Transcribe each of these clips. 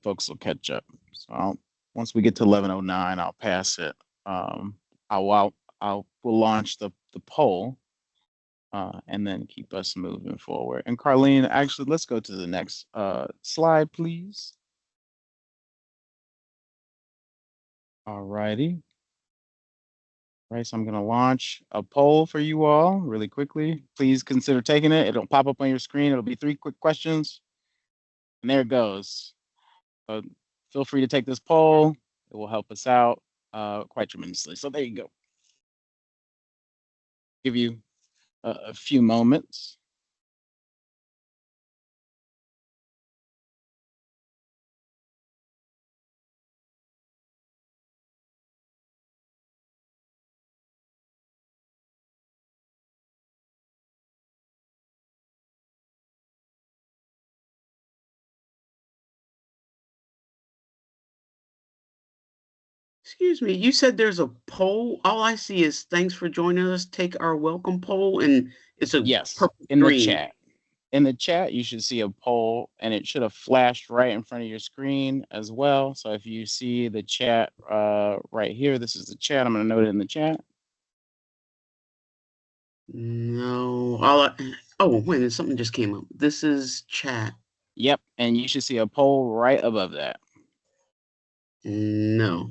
folks will catch up. So once we get to 11:09, I'll pass it. We'll launch the poll, and then keep us moving forward. And Carlene, actually, let's go to the next slide, please. All righty. Right, so I'm going to launch a poll for you all really quickly. Please consider taking it. It'll pop up on your screen. It'll be 3 quick questions. And there it goes. Feel free to take this poll. It will help us out quite tremendously. So there you go. Give you a few moments. Excuse me, you said there's a poll. All I see is thanks for joining us. Take our welcome poll, and it's a yes in the chat. In the chat, you should see a poll, and it should have flashed right in front of your screen as well. So if you see the chat right here, this is the chat. I'm going to note it in the chat. No, oh wait a minute, something just came up. This is chat. Yep, and you should see a poll right above that. No.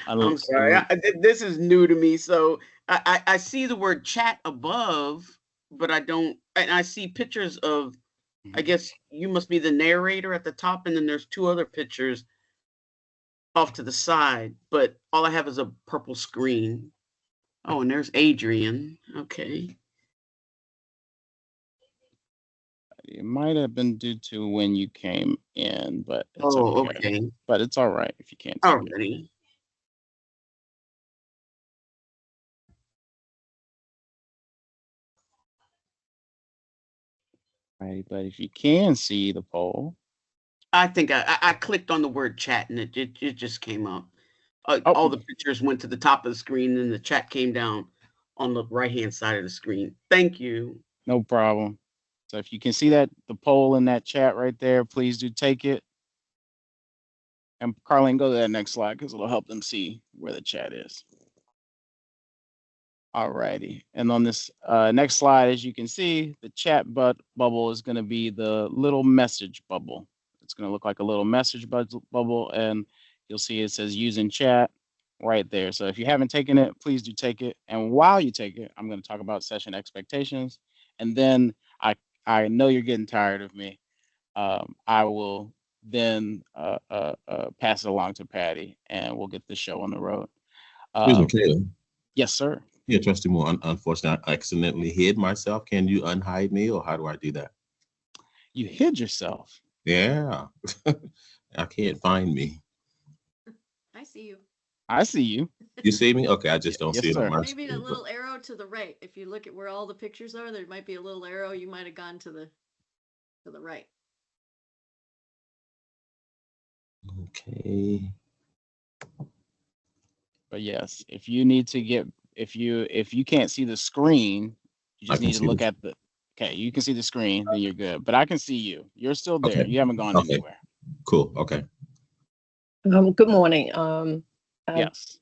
I'm sorry. This is new to me. So I see the word chat above, but I don't. And I see pictures of, I guess you must be the narrator at the top, and then there's 2 other pictures off to the side, but all I have is a purple screen. Oh, and there's Adrian. Okay. It might have been due to when you came in, but it's okay. But it's all right if you can't. Already. Right, but if you can see the poll, I think I clicked on the word chat and it just came up. All the pictures went to the top of the screen, and the chat came down on the right-hand side of the screen. Thank you. No problem. So if you can see that, the poll in that chat right there, please do take it. And Carlene, go to that next slide because it'll help them see where the chat is. All righty. And on this next slide, as you can see, the chat bubble is going to be the little message bubble. It's going to look like a little message bubble, and you'll see it says using chat right there. So if you haven't taken it, please do take it. And while you take it, I'm going to talk about session expectations. And then I know you're getting tired of me. I will then pass it along to Patty, and we'll get the show on the road. Yes, sir. Yeah, Trustee Moore, unfortunately, I accidentally hid myself. Can you unhide me, or how do I do that? You hid yourself? Yeah. I can't find me. I see you. I see you. You see me? Okay, I just don't see it on my screen. Maybe a little arrow to the right. If you look at where all the pictures are, there might be a little arrow. You might have gone to the right. Okay. But yes, if you need to get, if you can't see the screen, you just need to look at the, okay, you can see the screen, then you're good. But I can see you. You're still there. Okay. You haven't gone anywhere. Cool. Okay. Good morning. Yes.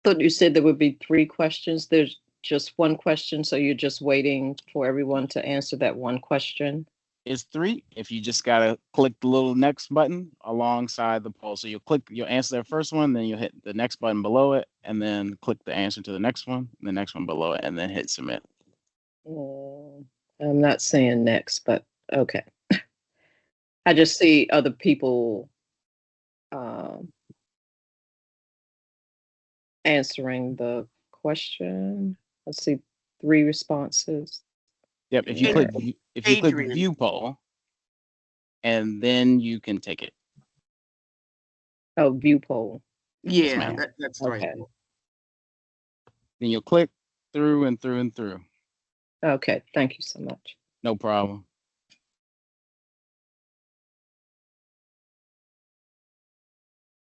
Thought you said there would be 3 questions. There's just 1 question, so you're just waiting for everyone to answer that 1 question. It's 3 if you just gotta click the little next button alongside the poll. So you'll answer the first one, then you'll hit the next button below it, and then click the answer to the next one, and the next one below it, and then hit submit. I'm not saying next, but okay. I just see other people answering the question. Let's see, 3 responses. Yep. If you click view poll, and then you can take it. Oh, view poll. Yeah, that's okay. Right. Then you'll click through and through and through. Okay. Thank you so much. No problem.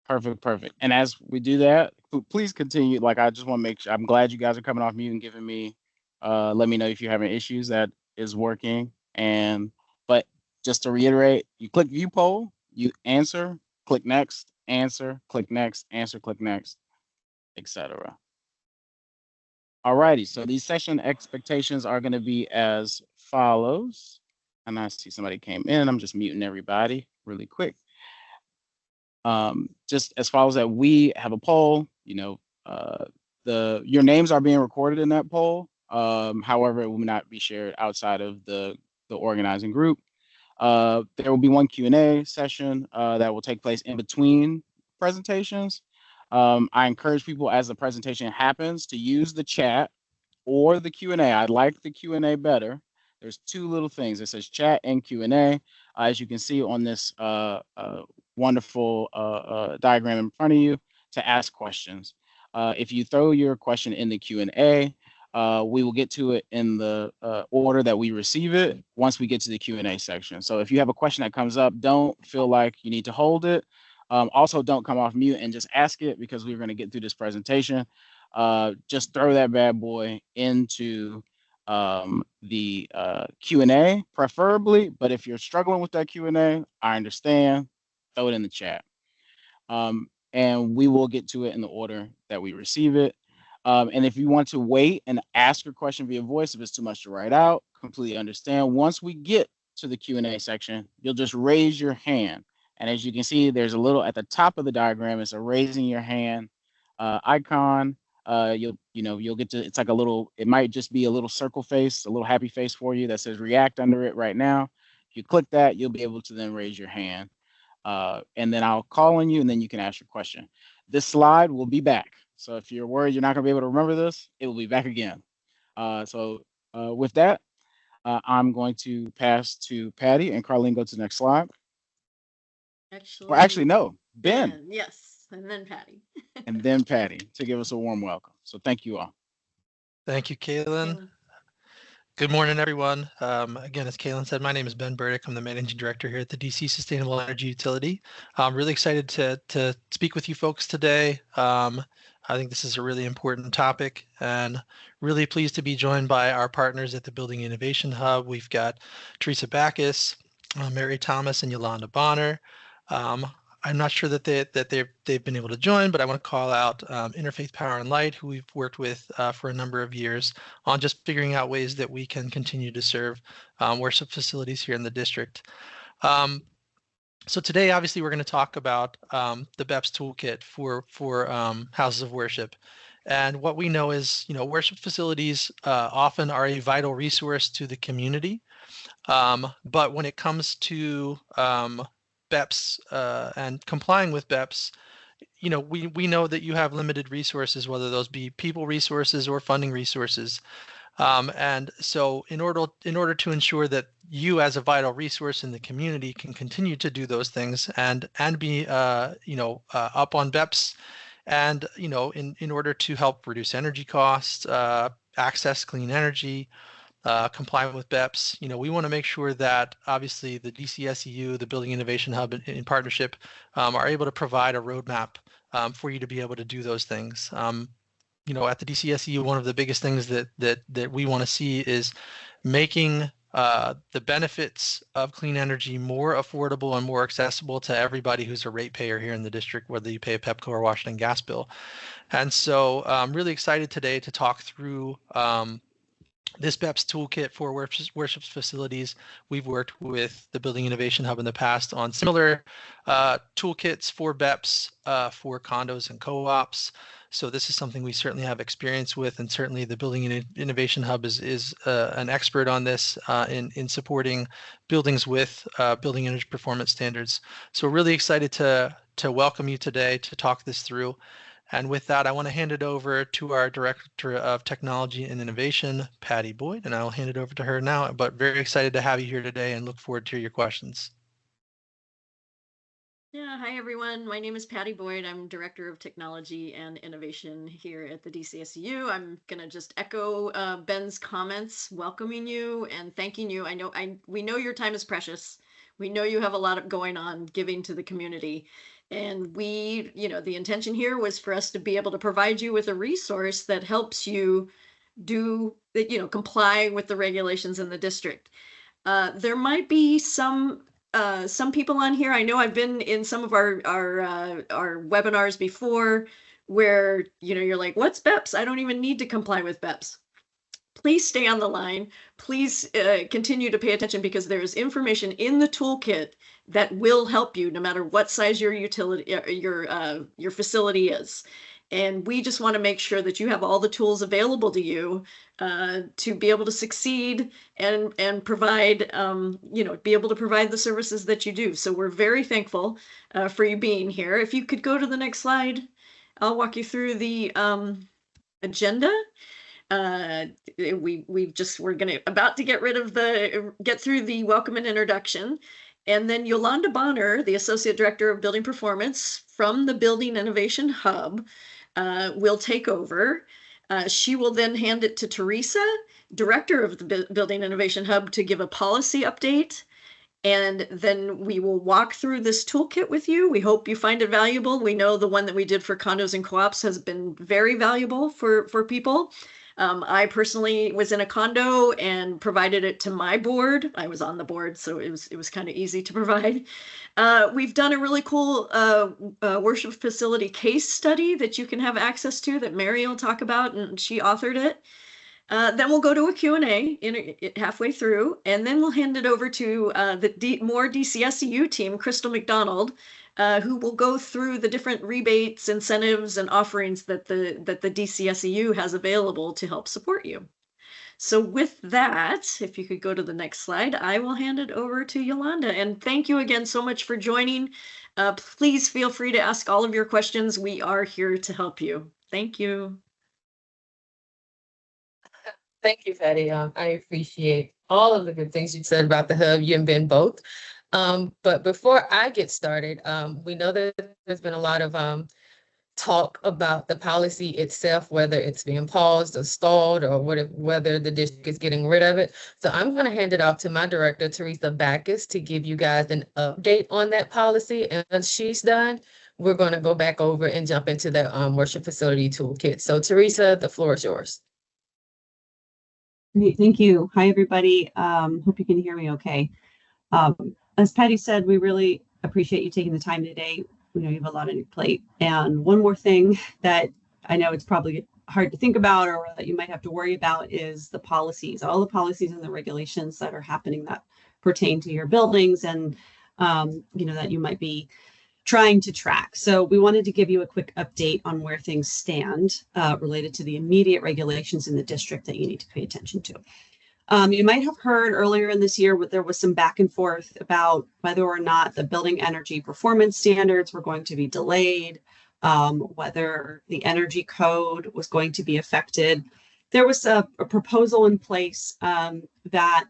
Perfect. And as we do that, please continue. Like, I just want to make sure, I'm glad you guys are coming off mute and giving me, let me know if you're having issues. That is working. But just to reiterate, you click view poll, You answer, click next, answer, click next, answer, click next, etc. Alrighty, so these session expectations are going to be as follows. And I see somebody came in. I'm just muting everybody really quick. Just as follows, that we have a poll. Your names are being recorded in that poll. However, it will not be shared outside of the organizing group. There will be one Q&A session that will take place in between presentations. I encourage people, as the presentation happens, to use the chat or the Q&A. I like the Q&A better. There's two little things. It says chat and Q&A. As you can see on this wonderful diagram in front of you, to ask questions. If you throw your question in the Q&A, we will get to it in the order that we receive it once we get to the Q&A section. So if you have a question that comes up, don't feel like you need to hold it. Also, don't come off mute and just ask it, because we're going to get through this presentation. Just throw that bad boy into the Q&A, preferably. But if you're struggling with that Q&A, I understand. Throw it in the chat. And we will get to it in the order that we receive it. And if you want to wait and ask your question via voice, if it's too much to write out, completely understand. Once we get to the Q&A section, you'll just raise your hand. And as you can see, there's a little at the top of the diagram, it's a raising your hand icon. You'll get to, it's like a little, it might just be a little circle face, a little happy face for you that says react under it right now. If you click that, you'll be able to then raise your hand. And then I'll call on you, and then you can ask your question. This slide will be back. So if you're worried you're not going to be able to remember this, it will be back again. With that, I'm going to pass to Patty, and Carlene, go to the next slide. Actually, no, Ben. Yes, and then Patty. And then Patty, to give us a warm welcome. So thank you all. Thank you, Kaylin. Good morning, everyone. Again, as Kaylin said, my name is Ben Burdick. I'm the Managing Director here at the DC Sustainable Energy Utility. I'm really excited to speak with you folks today. I think this is a really important topic, and really pleased to be joined by our partners at the Building Innovation Hub. We've got Teresa Backus, Mary Thomas, and Yolanda Bonner. I'm not sure that they've been able to join, but I want to call out Interfaith Power and Light, who we've worked with for a number of years on just figuring out ways that we can continue to serve worship facilities here in the district. So today, obviously, we're going to talk about the BEPS Toolkit for houses of worship. And what we know is, worship facilities often are a vital resource to the community. But when it comes to BEPS and complying with BEPS, we know that you have limited resources, whether those be people resources or funding resources. And so in order to ensure that you as a vital resource in the community can continue to do those things and be up on BEPS, and in order to help reduce energy costs, access clean energy, comply with BEPS, we want to make sure that obviously the DCSEU, the Building Innovation Hub in partnership, are able to provide a roadmap for you to be able to do those things. At the DCSEU, one of the biggest things that we want to see is making the benefits of clean energy more affordable and more accessible to everybody who's a ratepayer here in the district, whether you pay a PEPCO or Washington gas bill. And so I'm really excited today to talk through this BEPS toolkit for worship facilities. We've worked with the Building Innovation Hub in the past on similar toolkits for BEPS for condos and co-ops. So this is something we certainly have experience with, and certainly the Building Innovation Hub is an expert on this in supporting buildings with building energy performance standards. So really excited to welcome you today to talk this through. And with that, I want to hand it over to our Director of Technology and Innovation, Patty Boyd, and I'll hand it over to her now. But very excited to have you here today and look forward to your questions. Yeah, hi everyone. My name is Patty Boyd. I'm Director of Technology and Innovation here at the DCSEU. I'm going to just echo Ben's comments, welcoming you and thanking you. We know your time is precious. We know you have a lot going on giving to the community. And the intention here was for us to be able to provide you with a resource that helps you comply with the regulations in the district. There might be some some people on here. I know I've been in some of our webinars before where, you know, you're like, what's BEPS? I don't even need to comply with BEPS. Please stay on the line. Please continue to pay attention, because there's information in the toolkit that will help you no matter what size your utility, your facility is. And we just want to make sure that you have all the tools available to you to be able to succeed and provide, you know, be able to provide the services that you do. So we're very thankful for you being here. If you could go to the next slide, I'll walk you through the agenda. We're about to get through the welcome and introduction. And then Yolanda Bonner, the Associate Director of Building Performance from the Building Innovation Hub, will take over. She will then hand it to Teresa, Director of the Building Innovation Hub, to give a policy update. And then we will walk through this toolkit with you. We hope you find it valuable. We know the one that we did for condos and co-ops has been very valuable for people. I personally was in a condo and provided it to my board. I was on the board, so it was kind of easy to provide. We've done a really cool worship facility case study that you can have access to that Mary will talk about, and she authored it. Then we'll go to a Q&A halfway through, and then we'll hand it over to the more DCSEU team, Crystal McDonald, who will go through the different rebates, incentives, and offerings that the DCSEU has available to help support you. So with that, if you could go to the next slide, I will hand it over to Yolanda. And thank you again so much for joining. Please feel free to ask all of your questions. We are here to help you. Thank you. Thank you, Patty. I appreciate all of the good things you said about the hub, you and Ben both. But before I get started, we know that there's been a lot of talk about the policy itself, whether it's being paused or stalled or whether the district is getting rid of it. So I'm going to hand it off to my director, Teresa Backus, to give you guys an update on that policy. And once she's done, we're going to go back over and jump into the Worship Facility Toolkit. So Teresa, the floor is yours. Great, thank you. Hi, everybody. Hope you can hear me okay. As Patty said, we really appreciate you taking the time today. We know you have a lot on your plate. And one more thing that I know it's probably hard to think about or that you might have to worry about is the policies, all the policies and the regulations that are happening that pertain to your buildings and, you know, that you might be trying to track. So we wanted to give you a quick update on where things stand related to the immediate regulations in the district that you need to pay attention to. You might have heard earlier in this year there was some back and forth about whether or not the building energy performance standards were going to be delayed, whether the energy code was going to be affected. There was a proposal in place that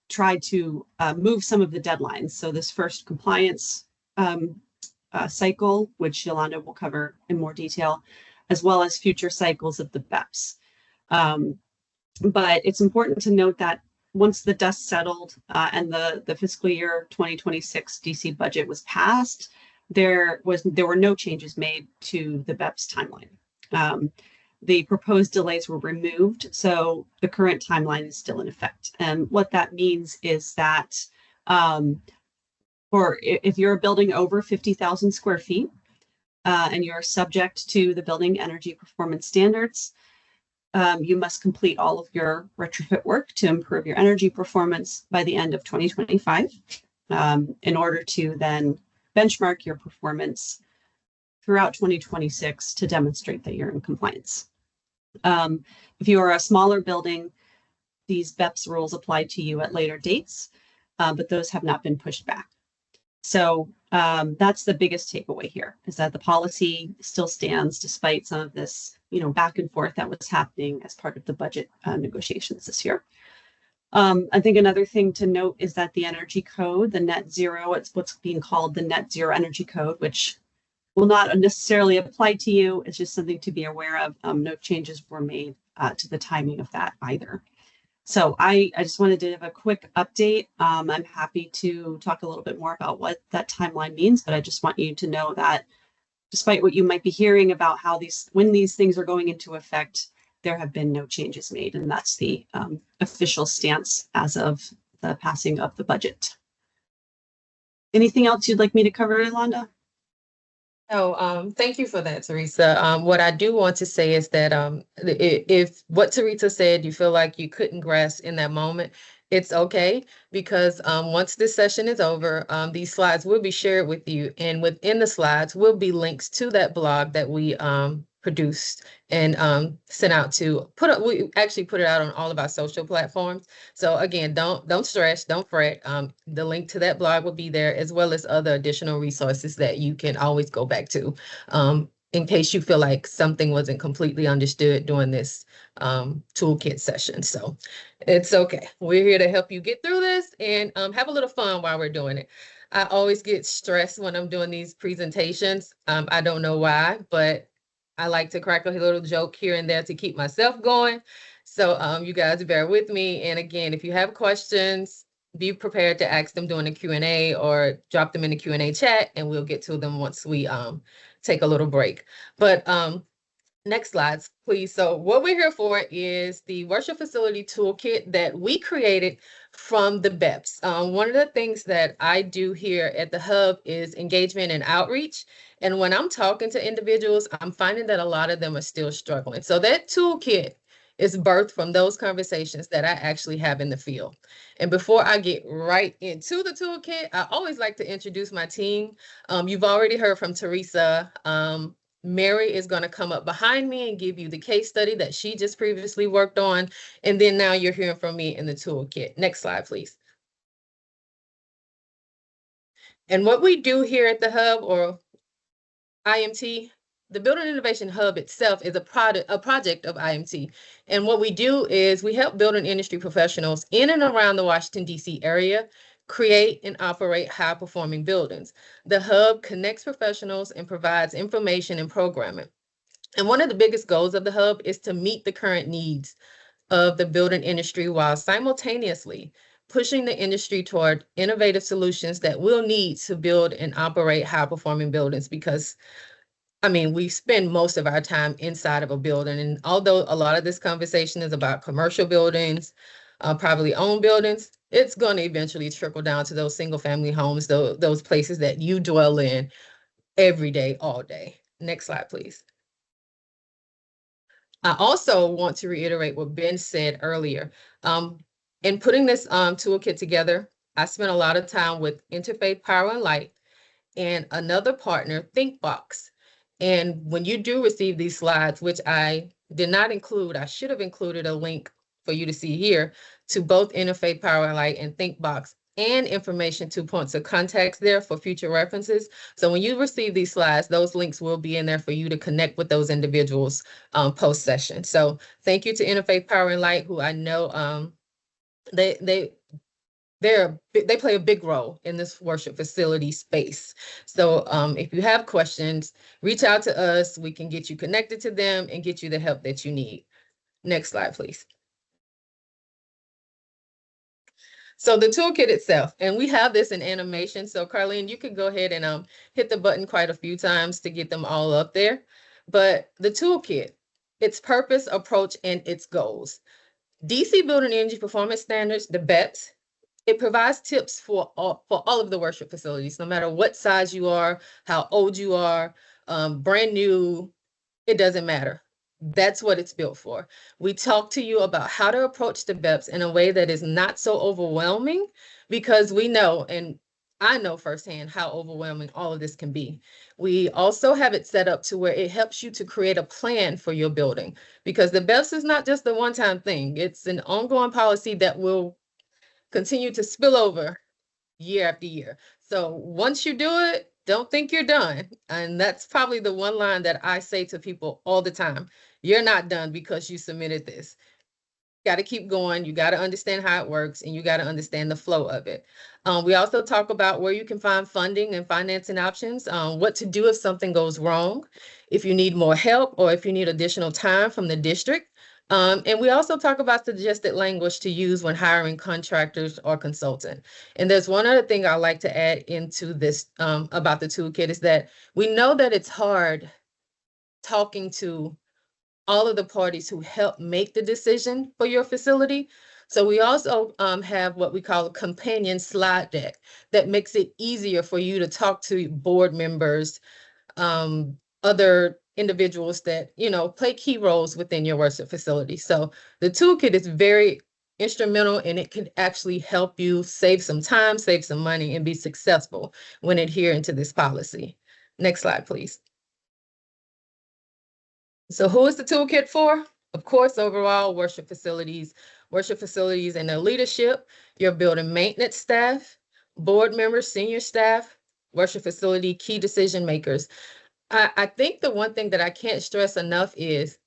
tried to move some of the deadlines. So this first compliance cycle, which Yolanda will cover in more detail, as well as future cycles of the BEPS. But it's important to note that once the dust settled and the fiscal year 2026 DC budget was passed, there were no changes made to the BEPS timeline. The proposed delays were removed, so the current timeline is still in effect. And what that means is that if you're a building over 50,000 square feet and you're subject to the building energy performance standards, you must complete all of your retrofit work to improve your energy performance by the end of 2025 in order to then benchmark your performance throughout 2026 to demonstrate that you're in compliance. If you are a smaller building, these BEPS rules apply to you at later dates, but those have not been pushed back. So that's the biggest takeaway here, is that the policy still stands despite some of this, back and forth that was happening as part of the budget negotiations this year. I think another thing to note is that the energy code, the net zero, it's what's being called the net zero energy code, which will not necessarily apply to you. It's just something to be aware of. No changes were made to the timing of that either. So I just wanted to have a quick update. I'm happy to talk a little bit more about what that timeline means, but I just want you to know that despite what you might be hearing about when these things are going into effect, there have been no changes made, and that's the official stance as of the passing of the budget. Anything else you'd like me to cover, Yolanda? No, thank you for that, Teresa. What I do want to say is that if what Teresa said you feel like you couldn't grasp in that moment, it's okay, because once this session is over, these slides will be shared with you, and within the slides will be links to that blog that we produced and sent out to we actually put it out on all of our social platforms. So again, don't stress, don't fret. The link to that blog will be there, as well as other additional resources that you can always go back to in case you feel like something wasn't completely understood during this toolkit session. So it's okay. We're here to help you get through this and have a little fun while we're doing it. I always get stressed when I'm doing these presentations. I don't know why, but I like to crack a little joke here and there to keep myself going. So you guys bear with me. And again, if you have questions, be prepared to ask them during the Q&A or drop them in the Q&A chat, and we'll get to them once we take a little break. But next slides, please. So what we're here for is the Worship Facility Toolkit that we created from the BEPS. One of the things that I do here at the Hub is engagement and outreach. And when I'm talking to individuals, I'm finding that a lot of them are still struggling. So that toolkit is birthed from those conversations that I actually have in the field. And before I get right into the toolkit, I always like to introduce my team. You've already heard from Teresa. Mary is going to come up behind me and give you the case study that she just previously worked on. And then now you're hearing from me in the toolkit. Next slide, please. And what we do here at the Hub, or IMT, the Building Innovation Hub itself is a project of IMT. And what we do is we help building industry professionals in and around the Washington, D.C. area create and operate high-performing buildings. The Hub connects professionals and provides information and programming. And one of the biggest goals of the Hub is to meet the current needs of the building industry while simultaneously pushing the industry toward innovative solutions that we'll need to build and operate high-performing buildings. Because I mean, we spend most of our time inside of a building. And although a lot of this conversation is about commercial buildings, privately owned buildings, it's going to eventually trickle down to those single family homes, those places that you dwell in every day, all day. Next slide, please. I also want to reiterate what Ben said earlier. In putting this toolkit together, I spent a lot of time with Interfaith Power and Light and another partner, ThinkBox. And when you do receive these slides, which I did not include, I should have included a link for you to see here to both Interfaith Power and Light and ThinkBox, and information to points of contacts there for future references. So when you receive these slides, those links will be in there for you to connect with those individuals post-session. So thank you to Interfaith Power and Light, who I know they play a big role in this worship facility space. So if you have questions, reach out to us. We can get you connected to them and get you the help that you need. Next slide, please. So the toolkit itself, and we have this in animation. So Carlene, you could go ahead and hit the button quite a few times to get them all up there. But the toolkit, its purpose, approach, and its goals. DC Building Energy Performance Standards, the BEPS, it provides tips for all of the worship facilities, no matter what size you are, how old you are, brand new, it doesn't matter. That's what it's built for. We talk to you about how to approach the BEPS in a way that is not so overwhelming, because we know, and I know firsthand, how overwhelming all of this can be. We also have it set up to where it helps you to create a plan for your building, because the BEPS is not just a one-time thing. It's an ongoing policy that will continue to spill over year after year. So once you do it, don't think you're done. And that's probably the one line that I say to people all the time. You're not done because you submitted this. You got to keep going. You got to understand how it works, and you got to understand the flow of it. We also talk about where you can find funding and financing options, what to do if something goes wrong, if you need more help, or if you need additional time from the district. And we also talk about suggested language to use when hiring contractors or consultant. And there's one other thing I like to add into this about the toolkit is that we know that it's hard talking to all of the parties who help make the decision for your facility. So we also have what we call a companion slide deck that makes it easier for you to talk to board members, other individuals that, you know, play key roles within your worship facility. So the toolkit is very instrumental, and it can actually help you save some time, save some money, and be successful when adhering to this policy. Next slide, please. So who is the toolkit for? Of course, overall worship facilities and their leadership, your building maintenance staff, board members, senior staff, worship facility key decision makers. I think the one thing that I can't stress enough is,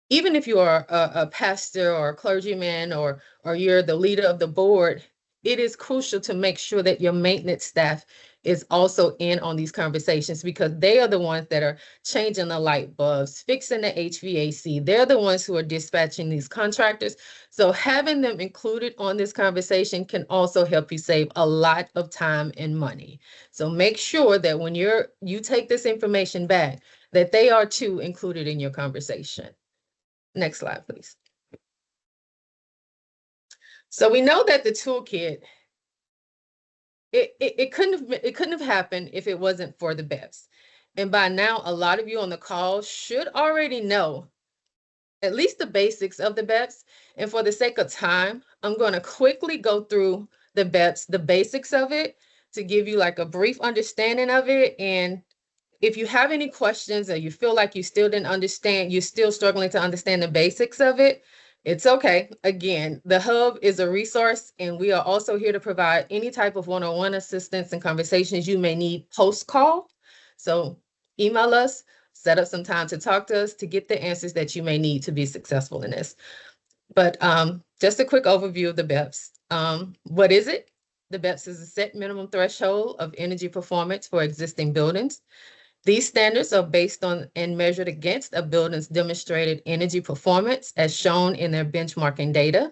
even if you are a pastor or a clergyman, or you're the leader of the board, it is crucial to make sure that your maintenance staff is also in on these conversations, because they are the ones that are changing the light bulbs, fixing the HVAC. They're the ones who are dispatching these contractors. So having them included on this conversation can also help you save a lot of time and money. So make sure that when you take this information back, that they are too included in your conversation. Next slide, please. So we know that the toolkit, it couldn't have happened if it wasn't for the BEPS. And by now, a lot of you on the call should already know at least the basics of the BEPS. And for the sake of time, I'm going to quickly go through the BEPS, the basics of it, to give you like a brief understanding of it. And if you have any questions, or you feel like you still didn't understand, you're still struggling to understand the basics of it, it's okay. Again, the hub is a resource, and we are also here to provide any type of one-on-one assistance and conversations you may need post-call. So email us, set up some time to talk to us to get the answers that you may need to be successful in this. But just a quick overview of the BEPS. What is it? The BEPS is a set minimum threshold of energy performance for existing buildings. These standards are based on and measured against a building's demonstrated energy performance as shown in their benchmarking data.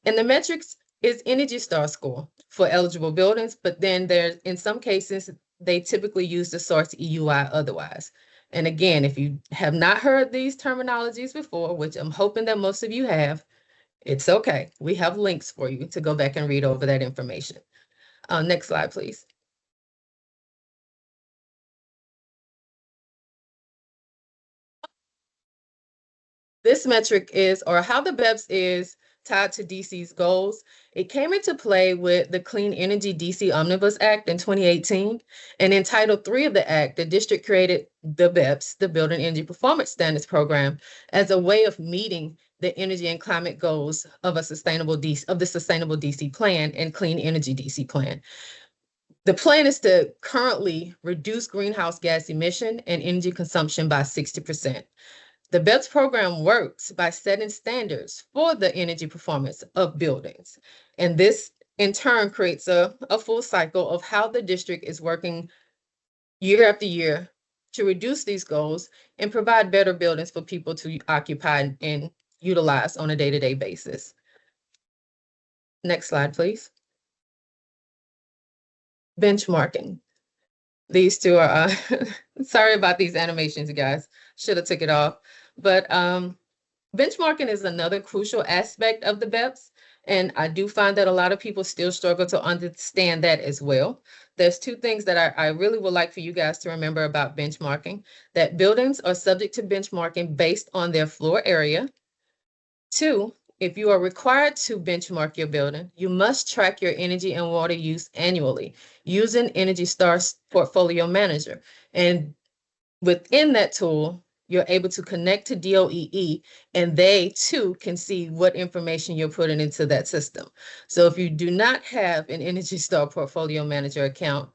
And the metrics is Energy Star score for eligible buildings, but then there's, in some cases, they typically use the source EUI otherwise. And again, if you have not heard these terminologies before, which I'm hoping that most of you have, it's okay. We have links for you to go back and read over that information. Next slide, please. This metric is, or how the BEPS is tied to DC's goals. It came into play with the Clean Energy DC Omnibus Act in 2018. And in Title III of the Act, the district created the BEPS, the Building Energy Performance Standards Program, as a way of meeting the energy and climate goals of the Sustainable DC Plan and Clean Energy DC Plan. The plan is to currently reduce greenhouse gas emission and energy consumption by 60%. The BEPS program works by setting standards for the energy performance of buildings. And this in turn creates a full cycle of how the district is working year after year to reduce these goals and provide better buildings for people to occupy and utilize on a day-to-day basis. Next slide, please. Benchmarking. These two are, sorry about these animations, you guys. Should have took it off. But benchmarking is another crucial aspect of the BEPS. And I do find that a lot of people still struggle to understand that as well. There's two things that I really would like for you guys to remember about benchmarking: that buildings are subject to benchmarking based on their floor area. Two, if you are required to benchmark your building, you must track your energy and water use annually using Energy Star's Portfolio Manager. And within that tool, you're able to connect to DOEE, and they too can see what information you're putting into that system. So if you do not have an Energy Star Portfolio Manager account,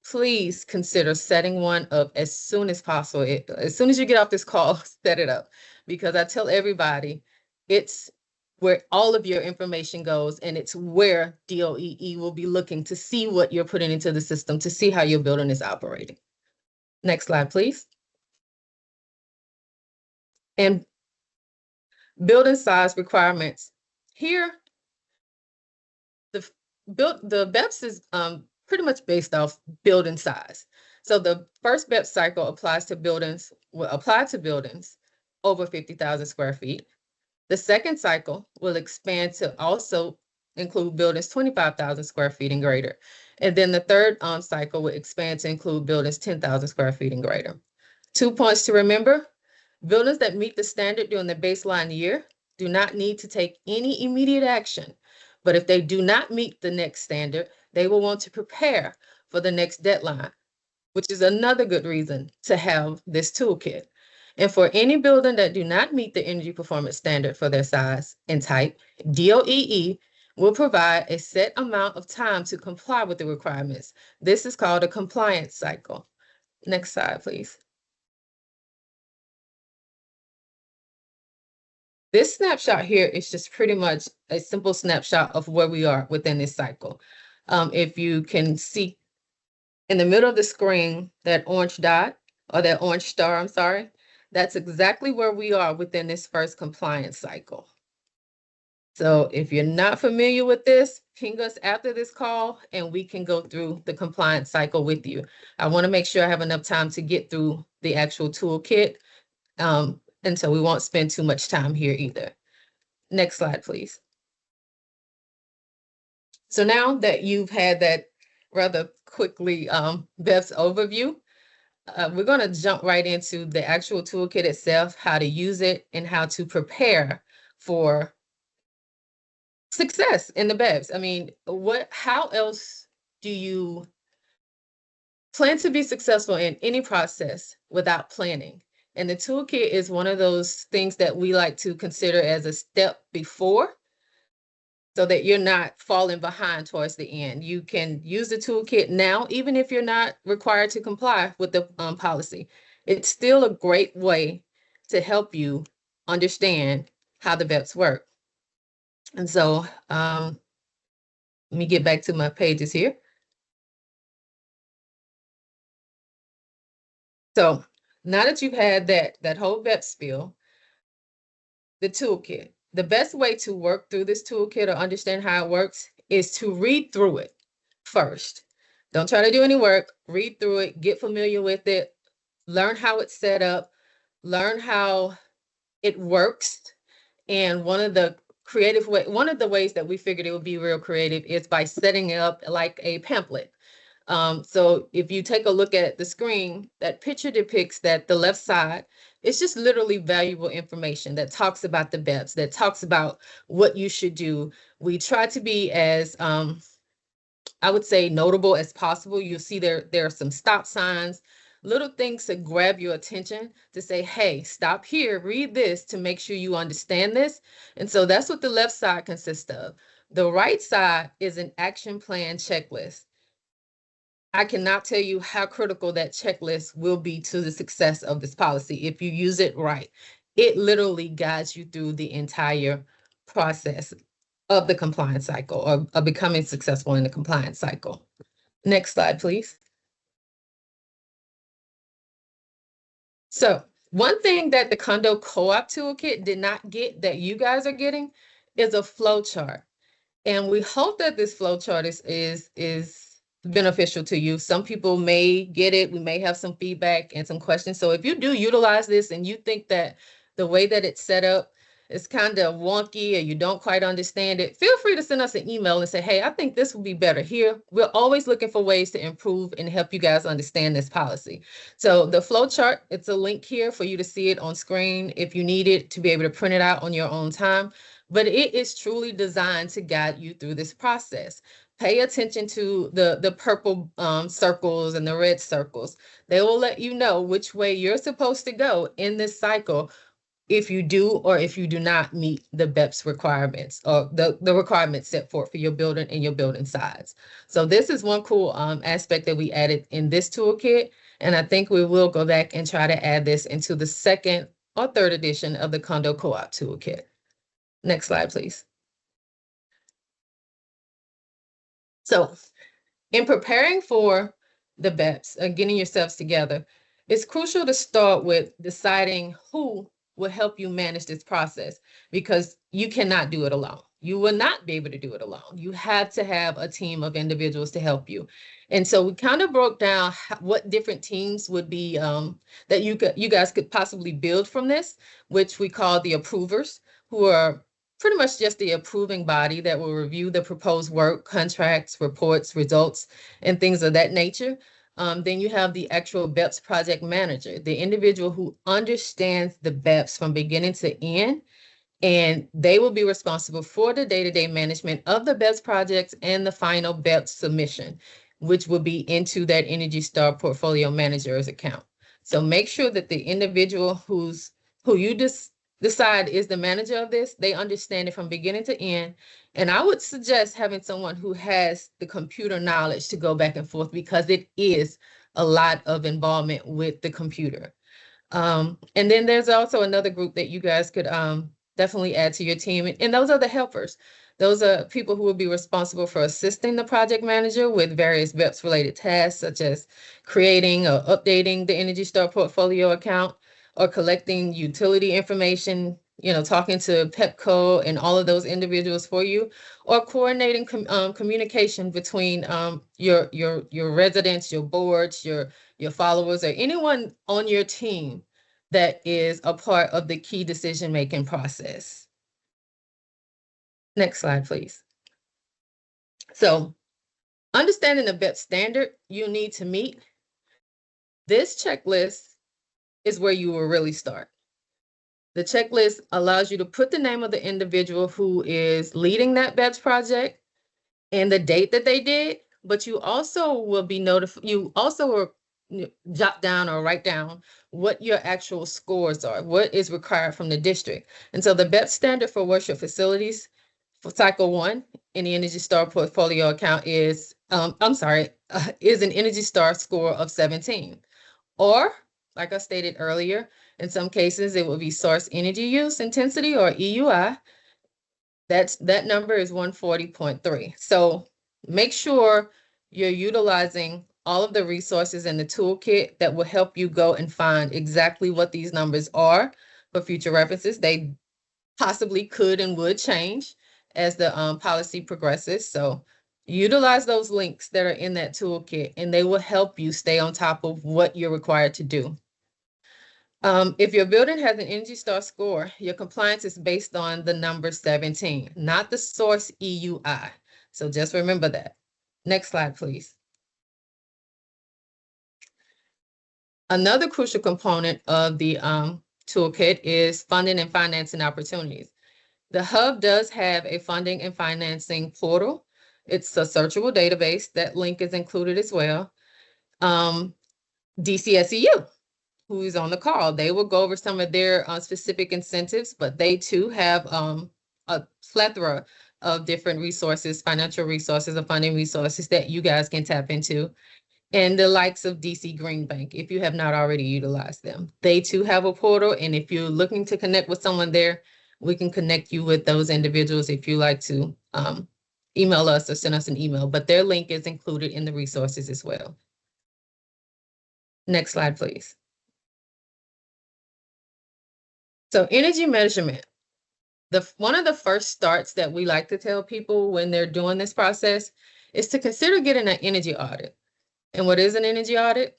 please consider setting one up as soon as possible. As soon as you get off this call, set it up, because I tell everybody it's where all of your information goes, and it's where DOEE will be looking to see what you're putting into the system, to see how your building is operating. Next slide, please. And building size requirements. Here, the BEPS is pretty much based off building size. So the first BEPS cycle applies to buildings, will apply to buildings over 50,000 square feet. The second cycle will expand to also include buildings 25,000 square feet and greater. And then the third cycle will expand to include buildings 10,000 square feet and greater. 2 points to remember: buildings that meet the standard during the baseline year do not need to take any immediate action. But if they do not meet the next standard, they will want to prepare for the next deadline, which is another good reason to have this toolkit. And for any building that do not meet the energy performance standard for their size and type, DOEE will provide a set amount of time to comply with the requirements. This is called a compliance cycle. Next slide, please. This snapshot here is just pretty much a simple snapshot of where we are within this cycle. If you can see in the middle of the screen, that orange dot, or that orange star, I'm sorry, that's exactly where we are within this first compliance cycle. So if you're not familiar with this, ping us after this call and we can go through the compliance cycle with you. I want to make sure I have enough time to get through the actual toolkit. And so we won't spend too much time here either. Next slide, please. So now that you've had that rather quickly BEPS overview, we're going to jump right into the actual toolkit itself, how to use it, and how to prepare for success in the BEPS. I mean, how else do you plan to be successful in any process without planning? And the toolkit is one of those things that we like to consider as a step before, so that you're not falling behind towards the end. You can use the toolkit now, even if you're not required to comply with the policy. It's still a great way to help you understand how the BEPS work. And so let me get back to my pages here. So now that you've had that whole BEPS spiel, the toolkit, the best way to work through this toolkit or understand how it works is to read through it first. Don't try to do any work. Read through it, get familiar with it, learn how it's set up, learn how it works. And one of the ways that we figured it would be real creative is by setting it up like a pamphlet. So if you take a look at the screen, that picture depicts that the left side, it's just literally valuable information that talks about the BEPS, that talks about what you should do. We try to be as, I would say, notable as possible. You'll see there are some stop signs, little things to grab your attention, to say, hey, stop here, read this to make sure you understand this. And so that's what the left side consists of. The right side is an action plan checklist. I cannot tell you how critical that checklist will be to the success of this policy if you use it right. It literally guides you through the entire process of the compliance cycle, or of becoming successful in the compliance cycle. Next slide, please. So one thing that the Condo Co-op Toolkit did not get that you guys are getting is a flow chart. And we hope that this flow chart is beneficial to you. Some people may get it. We may have some feedback and some questions. So if you do utilize this and you think that the way that it's set up is kind of wonky or you don't quite understand it, feel free to send us an email and say, hey, I think this would be better here. We're always looking for ways to improve and help you guys understand this policy. So the flow chart, it's a link here for you to see it on screen if you need it, to be able to print it out on your own time. But it is truly designed to guide you through this process. Pay attention to the purple circles and the red circles. They will let you know which way you're supposed to go in this cycle if you do or if you do not meet the BEPS requirements, or the requirements set forth for your building and your building size. So this is one cool aspect that we added in this toolkit. And I think we will go back and try to add this into the second or third edition of the Condo Co-op Toolkit. Next slide, please. So in preparing for the BEPS, getting yourselves together, it's crucial to start with deciding who will help you manage this process, because you cannot do it alone. You will not be able to do it alone. You have to have a team of individuals to help you. And so we kind of broke down what different teams would be that you guys could possibly build from this, which we call the approvers. who are pretty much just the approving body that will review the proposed work, contracts, reports, results, and things of that nature. Then you have the actual BEPS project manager, the individual who understands the BEPS from beginning to end, and they will be responsible for the day-to-day management of the BEPS projects and the final BEPS submission, which will be into that Energy Star portfolio manager's account. So make sure that the individual who you decide is the manager of this, they understand it from beginning to end. And I would suggest having someone who has the computer knowledge to go back and forth, because it is a lot of involvement with the computer. And then there's also another group that you guys could definitely add to your team. And those are the helpers. Those are people who will be responsible for assisting the project manager with various BEPS related tasks, such as creating or updating the Energy Star portfolio account, or collecting utility information, talking to PEPCO and all of those individuals for you, or coordinating communication between your residents, your boards, your followers, or anyone on your team that is a part of the key decision-making process. Next slide, please. So, understanding the BEPS standard you need to meet, this checklist is where you will really start. The checklist allows you to put the name of the individual who is leading that BEPS project and the date that they did, but you also will be notified, you also will jot down or write down what your actual scores are, what is required from the district. And so the BEPS standard for worship facilities for cycle 1 in the Energy Star portfolio account is, is an Energy Star score of 17. Or, like I stated earlier, in some cases it will be source energy use intensity, or EUI. That number is 140.3. So make sure you're utilizing all of the resources in the toolkit that will help you go and find exactly what these numbers are for future references. They possibly could and would change as the policy progresses. So utilize those links that are in that toolkit, and they will help you stay on top of what you're required to do. If your building has an Energy Star score, your compliance is based on the number 17, not the source EUI. So just remember that. Next slide, please. Another crucial component of the toolkit is funding and financing opportunities. The Hub does have a funding and financing portal. It's a searchable database. That link is included as well. DCSEU, who is on the call, they will go over some of their specific incentives, but they too have a plethora of different resources, financial resources, or funding resources that you guys can tap into. And the likes of DC Green Bank, if you have not already utilized them. They too have a portal, and if you're looking to connect with someone there, we can connect you with those individuals if you like to email us or send us an email, but their link is included in the resources as well. Next slide, please. So energy measurement. One of the first starts that we like to tell people when they're doing this process is to consider getting an energy audit. And what is an energy audit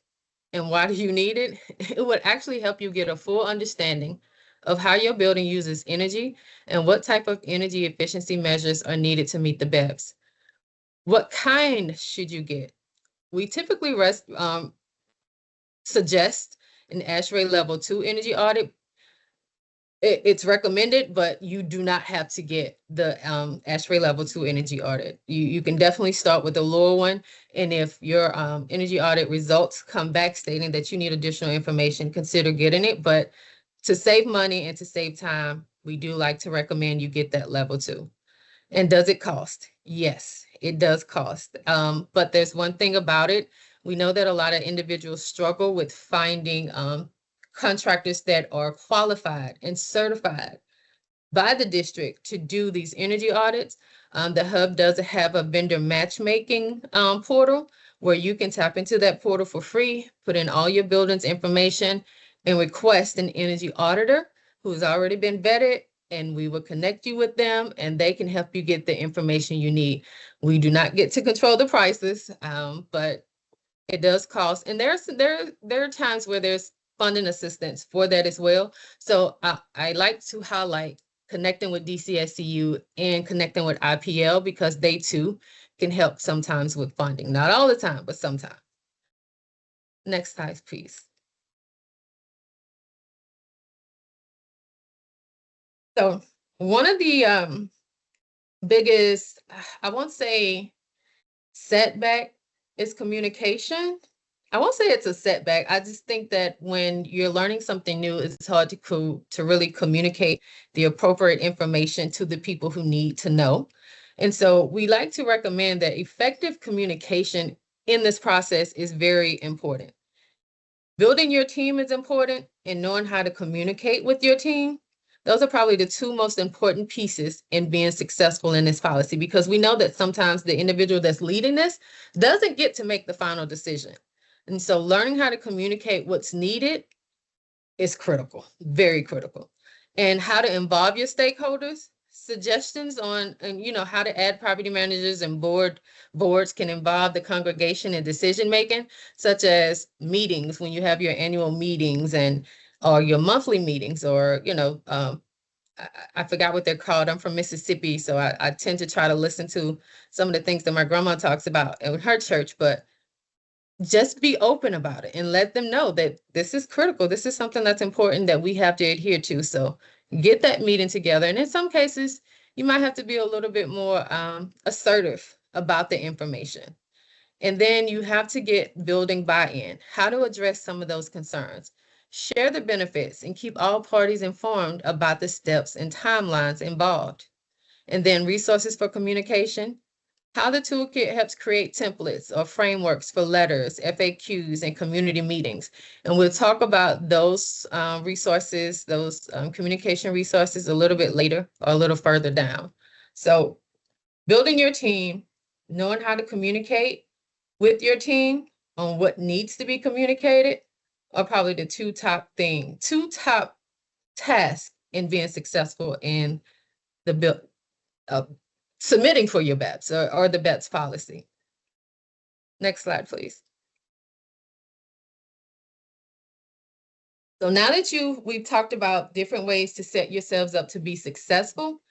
and why do you need it? It would actually help you get a full understanding of how your building uses energy and what type of energy efficiency measures are needed to meet the BEPS. What kind should you get? We typically suggest an ASHRAE level 2 energy audit. It's recommended, but you do not have to get the ASHRAE level 2 energy audit. You can definitely start with the lower one. And if your energy audit results come back stating that you need additional information, consider getting it. But to save money and to save time, we do like to recommend you get that level 2. And does it cost? Yes, it does cost. But there's one thing about it. We know that a lot of individuals struggle with finding contractors that are qualified and certified by the district to do these energy audits. The Hub does have a vendor matchmaking portal where you can tap into that portal for free, put in all your building's information, and request an energy auditor who's already been vetted, and we will connect you with them and they can help you get the information you need. We do not get to control the prices, but it does cost. And there are times where there's funding assistance for that as well. So I like to highlight connecting with DCSEU, and connecting with IPL, because they too can help sometimes with funding. Not all the time, but sometimes. Next slide, please. So one of the biggest, I won't say setback, is communication. I won't say it's a setback. I just think that when you're learning something new, it's hard to really communicate the appropriate information to the people who need to know. And so we like to recommend that effective communication in this process is very important. Building your team is important, and knowing how to communicate with your team. Those are probably the two most important pieces in being successful in this policy, because we know that sometimes the individual that's leading this doesn't get to make the final decision. And so learning how to communicate what's needed is critical, very critical. And how to involve your stakeholders. Suggestions on how to add property managers and boards can involve the congregation in decision making, such as meetings, when you have your annual meetings or your monthly meetings, or I forgot what they're called. I'm from Mississippi, so I tend to try to listen to some of the things that my grandma talks about in her church, but just be open about it and let them know that this is critical. This is something that's important that we have to adhere to. So get that meeting together. And in some cases, you might have to be a little bit more assertive about the information. And then you have to get building buy-in, how to address some of those concerns. Share the benefits and keep all parties informed about the steps and timelines involved. And then resources for communication. How the toolkit helps create templates or frameworks for letters, FAQs, and community meetings. And we'll talk about those resources, those communication resources a little bit later or a little further down. So building your team, knowing how to communicate with your team on what needs to be communicated are probably the two top tasks in being successful in the submitting for your BEPS or the BEPS policy. Next slide, please. So now that we've talked about different ways to set yourselves up to be successful,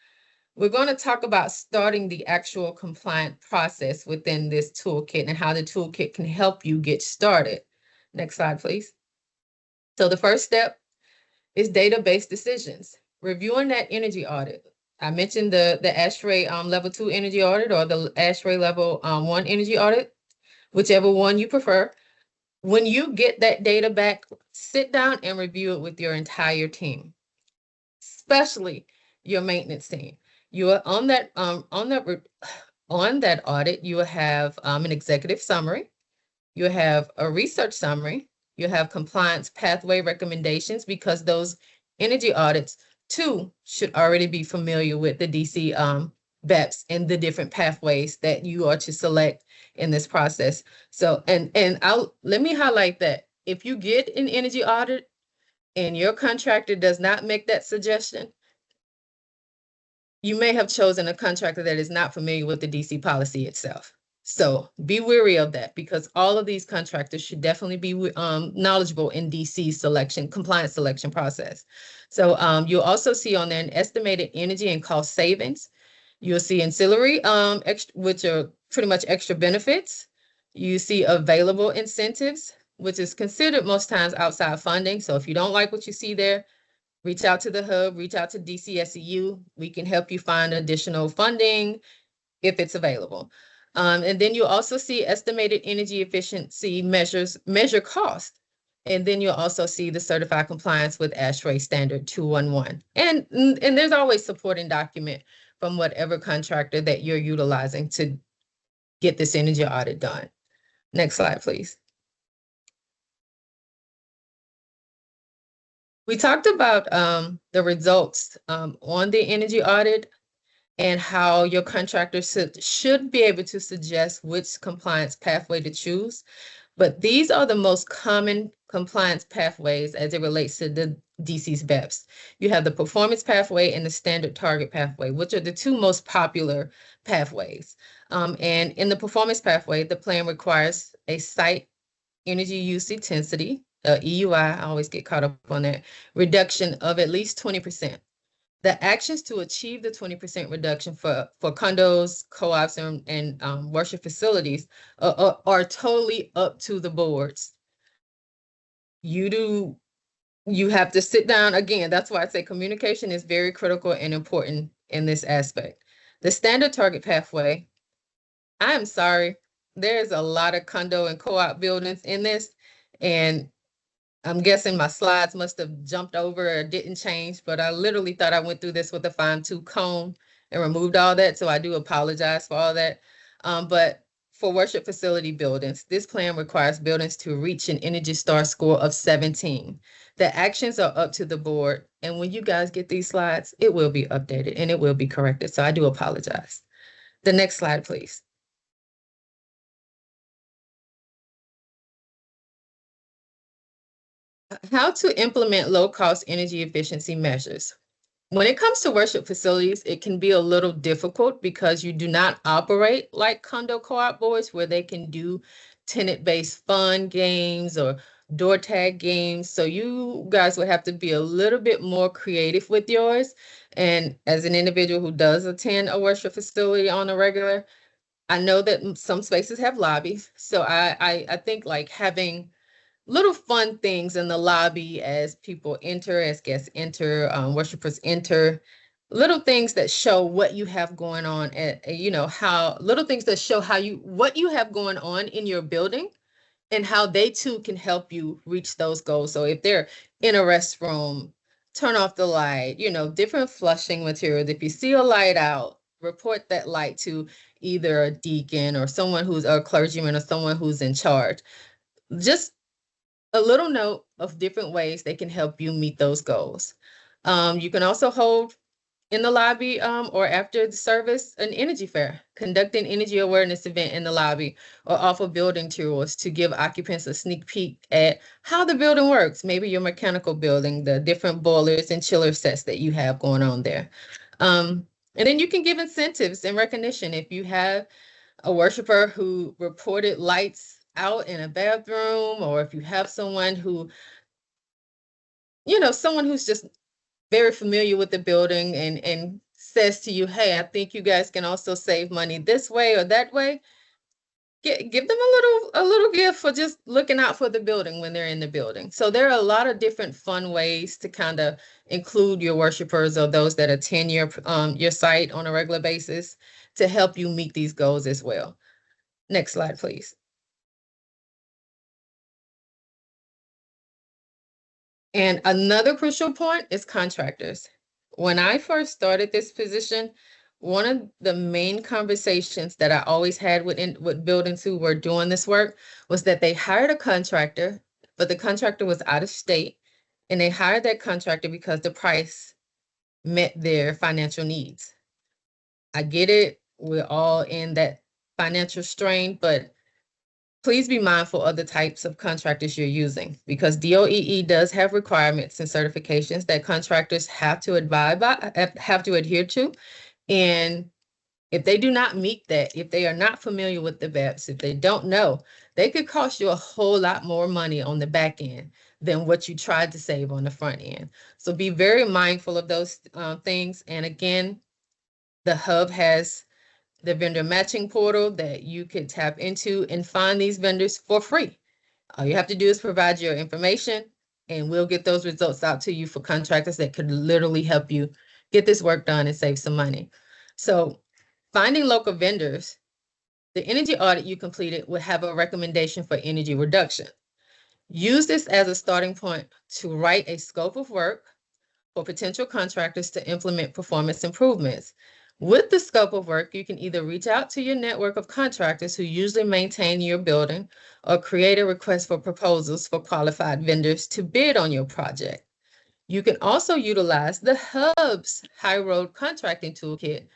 we're going to talk about starting the actual compliant process within this toolkit and how the toolkit can help you get started. Next slide, please. So the first step is database decisions. Reviewing that energy audit. I mentioned the ASHRAE level 2 energy audit or the ASHRAE level 1 energy audit, whichever one you prefer. When you get that data back, sit down and review it with your entire team, especially your maintenance team. You are on that audit, you will have an executive summary, you have a research summary, you have compliance pathway recommendations, because those energy audits too should already be familiar with the DC BEPS and the different pathways that you are to select in this process. So, and let me highlight that if you get an energy audit and your contractor does not make that suggestion, you may have chosen a contractor that is not familiar with the DC policy itself. So be wary of that, because all of these contractors should definitely be knowledgeable in DC compliance selection process. So you'll also see on there an estimated energy and cost savings. You'll see ancillary, which are pretty much extra benefits. You see available incentives, which is considered most times outside funding. So if you don't like what you see there, reach out to the hub, reach out to DCSEU. We can help you find additional funding if it's available. And then you'll also see estimated energy efficiency measure cost. And then you'll also see the certified compliance with ASHRAE standard 211. And there's always supporting document from whatever contractor that you're utilizing to get this energy audit done. Next slide, please. We talked about the results on the energy audit and how your contractor should be able to suggest which compliance pathway to choose. But these are the most common compliance pathways as it relates to the DC's BEPS. You have the performance pathway and the standard target pathway, which are the two most popular pathways. And in the performance pathway, the plan requires a site energy use intensity, EUI, I always get caught up on that, reduction of at least 20%. The actions to achieve the 20% reduction for condos, co-ops, and worship facilities are totally up to the boards. You have to sit down. Again, that's why I say communication is very critical and important in this aspect. The standard target pathway, I'm sorry, there's a lot of condo and co-op buildings in this, and I'm guessing my slides must have jumped over or didn't change, but I literally thought I went through this with a fine-tooth comb and removed all that, so I do apologize for all that. But for worship facility buildings, this plan requires buildings to reach an Energy Star score of 17. The actions are up to the board, and when you guys get these slides, it will be updated and it will be corrected, so I do apologize. The next slide, please. How to implement low-cost energy efficiency measures. When it comes to worship facilities, it can be a little difficult because you do not operate like condo co-op boards where they can do tenant-based fun games or door tag games. So you guys would have to be a little bit more creative with yours. And as an individual who does attend a worship facility on a regular, I know that some spaces have lobbies. So I think like having little fun things in the lobby as people enter, as guests enter, worshipers enter, little things that show what you have going on, little things that show what you have going on in your building and how they too can help you reach those goals. So if they're in a restroom, turn off the light, different flushing materials. If you see a light out, report that light to either a deacon or someone who's a clergyman or someone who's in charge. Just a little note of different ways they can help you meet those goals. You can also hold in the lobby or after the service an energy fair, conduct an energy awareness event in the lobby, or offer building tours to give occupants a sneak peek at how the building works, maybe your mechanical building, the different boilers and chiller sets that you have going on there. And then you can give incentives and recognition. If you have a worshiper who reported lights out in a bathroom, or if you have someone who, someone who's just very familiar with the building and says to you, hey, I think you guys can also save money this way or that way, give them a little gift for just looking out for the building when they're in the building. So there are a lot of different fun ways to kind of include your worshipers or those that attend your site on a regular basis to help you meet these goals as well. Next slide, please. And another crucial point is contractors. When I first started this position, one of the main conversations that I always had with buildings who were doing this work was that they hired a contractor, but the contractor was out of state, and they hired that contractor because the price met their financial needs. I get it. We're all in that financial strain, but please be mindful of the types of contractors you're using, because DOEE does have requirements and certifications that contractors have to adhere to. And if they do not meet that, if they are not familiar with the BEPS, if they don't know, they could cost you a whole lot more money on the back end than what you tried to save on the front end. So be very mindful of those things. And again, the hub has the vendor matching portal that you could tap into and find these vendors for free. All you have to do is provide your information, and we'll get those results out to you for contractors that could literally help you get this work done and save some money. So finding local vendors, the energy audit you completed will have a recommendation for energy reduction. Use this as a starting point to write a scope of work for potential contractors to implement performance improvements. With the scope of work, you can either reach out to your network of contractors who usually maintain your building, or create a request for proposals for qualified vendors to bid on your project. You can also utilize the Hub's High Road Contracting Toolkit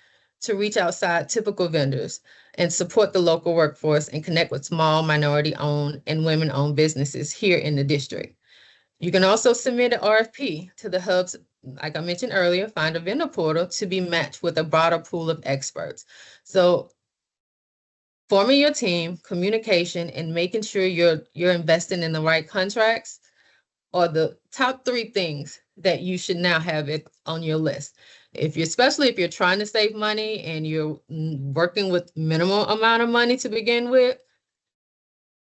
to reach outside typical vendors and support the local workforce and connect with small minority-owned and women-owned businesses here in the district. You can also submit an RFP to the Hub's, like I mentioned earlier, find a vendor portal to be matched with a broader pool of experts. So forming your team, communication, and making sure you're investing in the right contracts are the top 3 things that you should now have it on your list. Especially if you're trying to save money and you're working with minimal amount of money to begin with,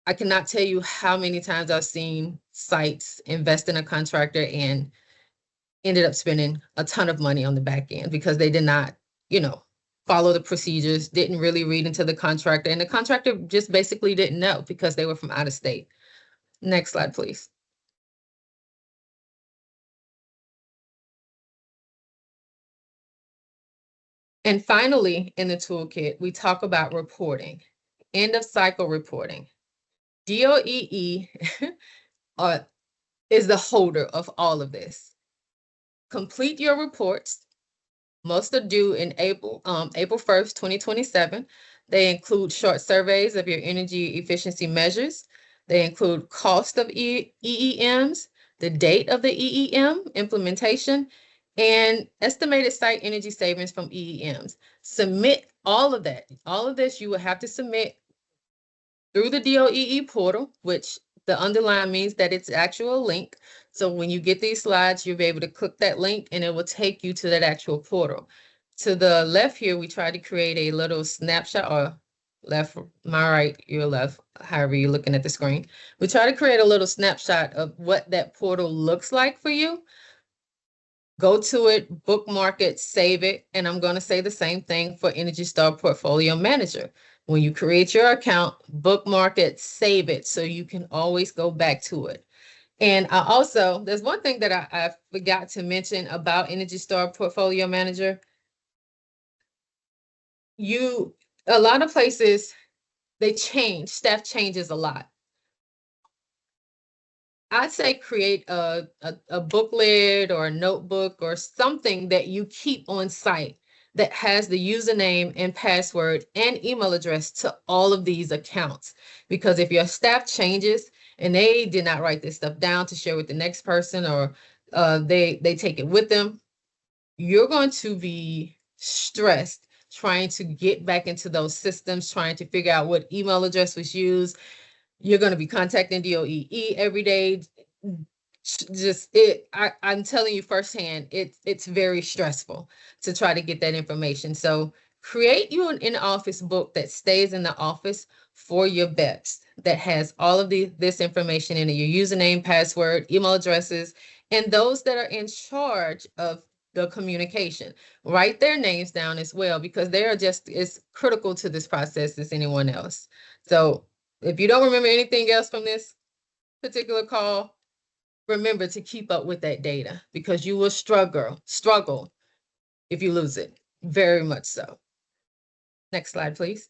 I cannot tell you how many times I've seen sites invest in a contractor and ended up spending a ton of money on the back end because they did not, follow the procedures, didn't really read into the contractor, and the contractor just basically didn't know because they were from out of state. Next slide, please. And finally, in the toolkit, we talk about reporting, end of cycle reporting. DOEE is the holder of all of this. Complete your reports. Most are due in April 1st, 2027. They include short surveys of your energy efficiency measures. They include cost of EEMs, the date of the EEM implementation, and estimated site energy savings from EEMs. Submit all of that. All of this you will have to submit through the DOEE portal, which the underline means that it's actual link. So when you get these slides, you'll be able to click that link and it will take you to that actual portal. To the left here, we try to create a little snapshot, or left, my right, your left, however you're looking at the screen. We try to create a little snapshot of what that portal looks like for you. Go to it, bookmark it, save it. And I'm going to say the same thing for Energy Star Portfolio Manager. When you create your account, bookmark it, save it, so you can always go back to it. And there's one thing that I forgot to mention about Energy Star Portfolio Manager. A lot of places, staff changes a lot. I'd say create a booklet or a notebook or something that you keep on site that has the username and password and email address to all of these accounts. Because if your staff changes and they did not write this stuff down to share with the next person, or they take it with them, you're going to be stressed trying to get back into those systems, trying to figure out what email address was used. You're going to be contacting DOEE every day. I'm telling you firsthand, it's very stressful to try to get that information. So create you an in-office book that stays in the office for your BEPS that has all of this information in it, your username, password, email addresses, and those that are in charge of the communication. Write their names down as well, because they are just as critical to this process as anyone else. So if you don't remember anything else from this particular call, remember to keep up with that data, because you will struggle if you lose it, very much so. Next slide, please.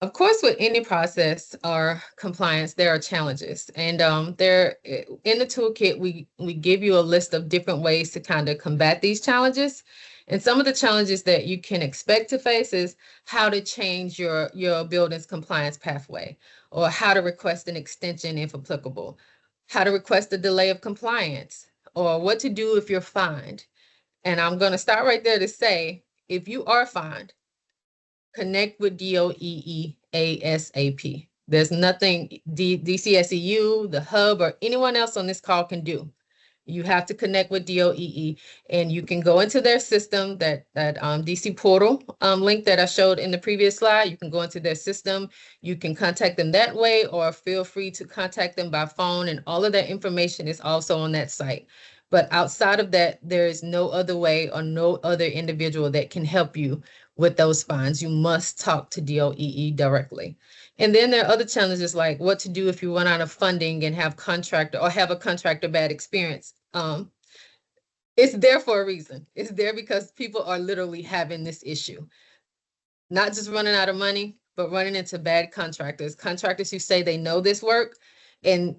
Of course, with any process or compliance, there are challenges. And there in the toolkit, we give you a list of different ways to kind of combat these challenges. And some of the challenges that you can expect to face is how to change your building's compliance pathway, or how to request an extension if applicable, how to request a delay of compliance, or what to do if you're fined. And I'm going to start right there to say, if you are fined, connect with DOEE ASAP. There's nothing DCSEU, the hub, or anyone else on this call can do. You have to connect with DOEE, and you can go into their system, that DC portal link that I showed in the previous slide. You can go into their system. You can contact them that way, or feel free to contact them by phone, and all of that information is also on that site. But outside of that, there is no other way or no other individual that can help you with those fines. You must talk to DOEE directly. And then there are other challenges, like what to do if you run out of funding and have a contractor bad experience. It's there for a reason. It's there because people are literally having this issue. Not just running out of money, but running into bad contractors who say they know this work, and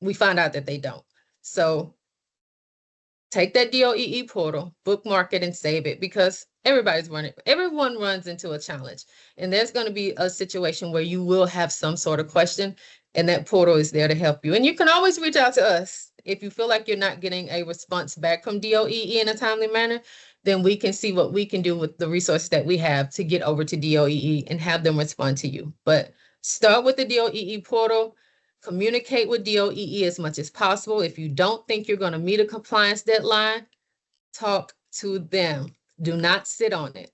we find out that they don't. So take that DOEE portal, bookmark it, and save it, because everyone runs into a challenge. And there's going to be a situation where you will have some sort of question, and that portal is there to help you. And you can always reach out to us. If you feel like you're not getting a response back from DOEE in a timely manner, then we can see what we can do with the resources that we have to get over to DOEE and have them respond to you. But start with the DOEE portal. Communicate with DOEE as much as possible. If you don't think you're going to meet a compliance deadline, talk to them. Do not sit on it.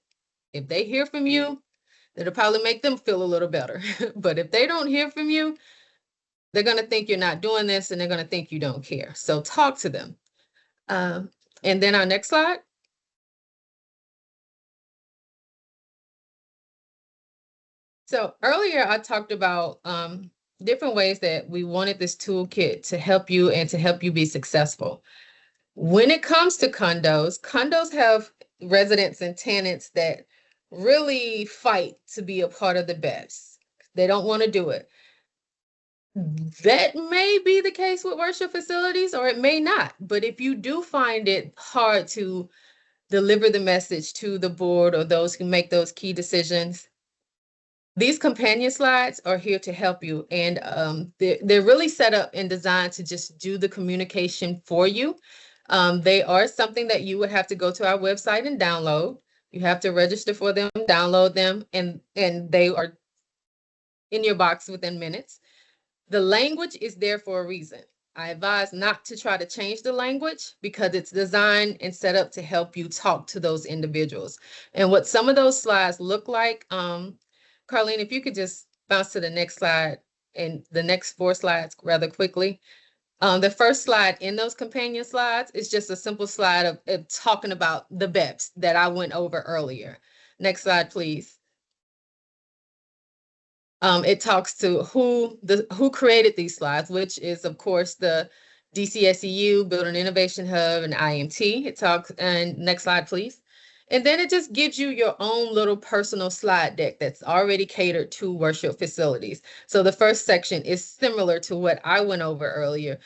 If they hear from you, it'll probably make them feel a little better. But if they don't hear from you, they're going to think you're not doing this and they're going to think you don't care. So talk to them. And then our next slide. So earlier I talked about different ways that we wanted this toolkit to help you and to help you be successful. When it comes to condos have residents and tenants that really fight to be a part of the BEPS. They don't want to do it. That may be the case with worship facilities, or it may not. But if you do find it hard to deliver the message to the board or those who make those key decisions, these companion slides are here to help you. And they're really set up and designed to just do the communication for you. They are something that you would have to go to our website and download. You have to register for them, download them, and they are in your box within minutes. The language is there for a reason. I advise not to try to change the language because it's designed and set up to help you talk to those individuals. And what some of those slides look like, Carlene, if you could just bounce to the next slide and the next 4 slides rather quickly. The first slide in those companion slides is just a simple slide of talking about the BEPS that I went over earlier. Next slide, please. It talks to who created these slides, which is, of course, the DCSEU, Building Innovation Hub, and IMT. It talks, and next slide, please. And then it just gives you your own little personal slide deck that's already catered to worship facilities. So the first section is similar to what I went over earlier.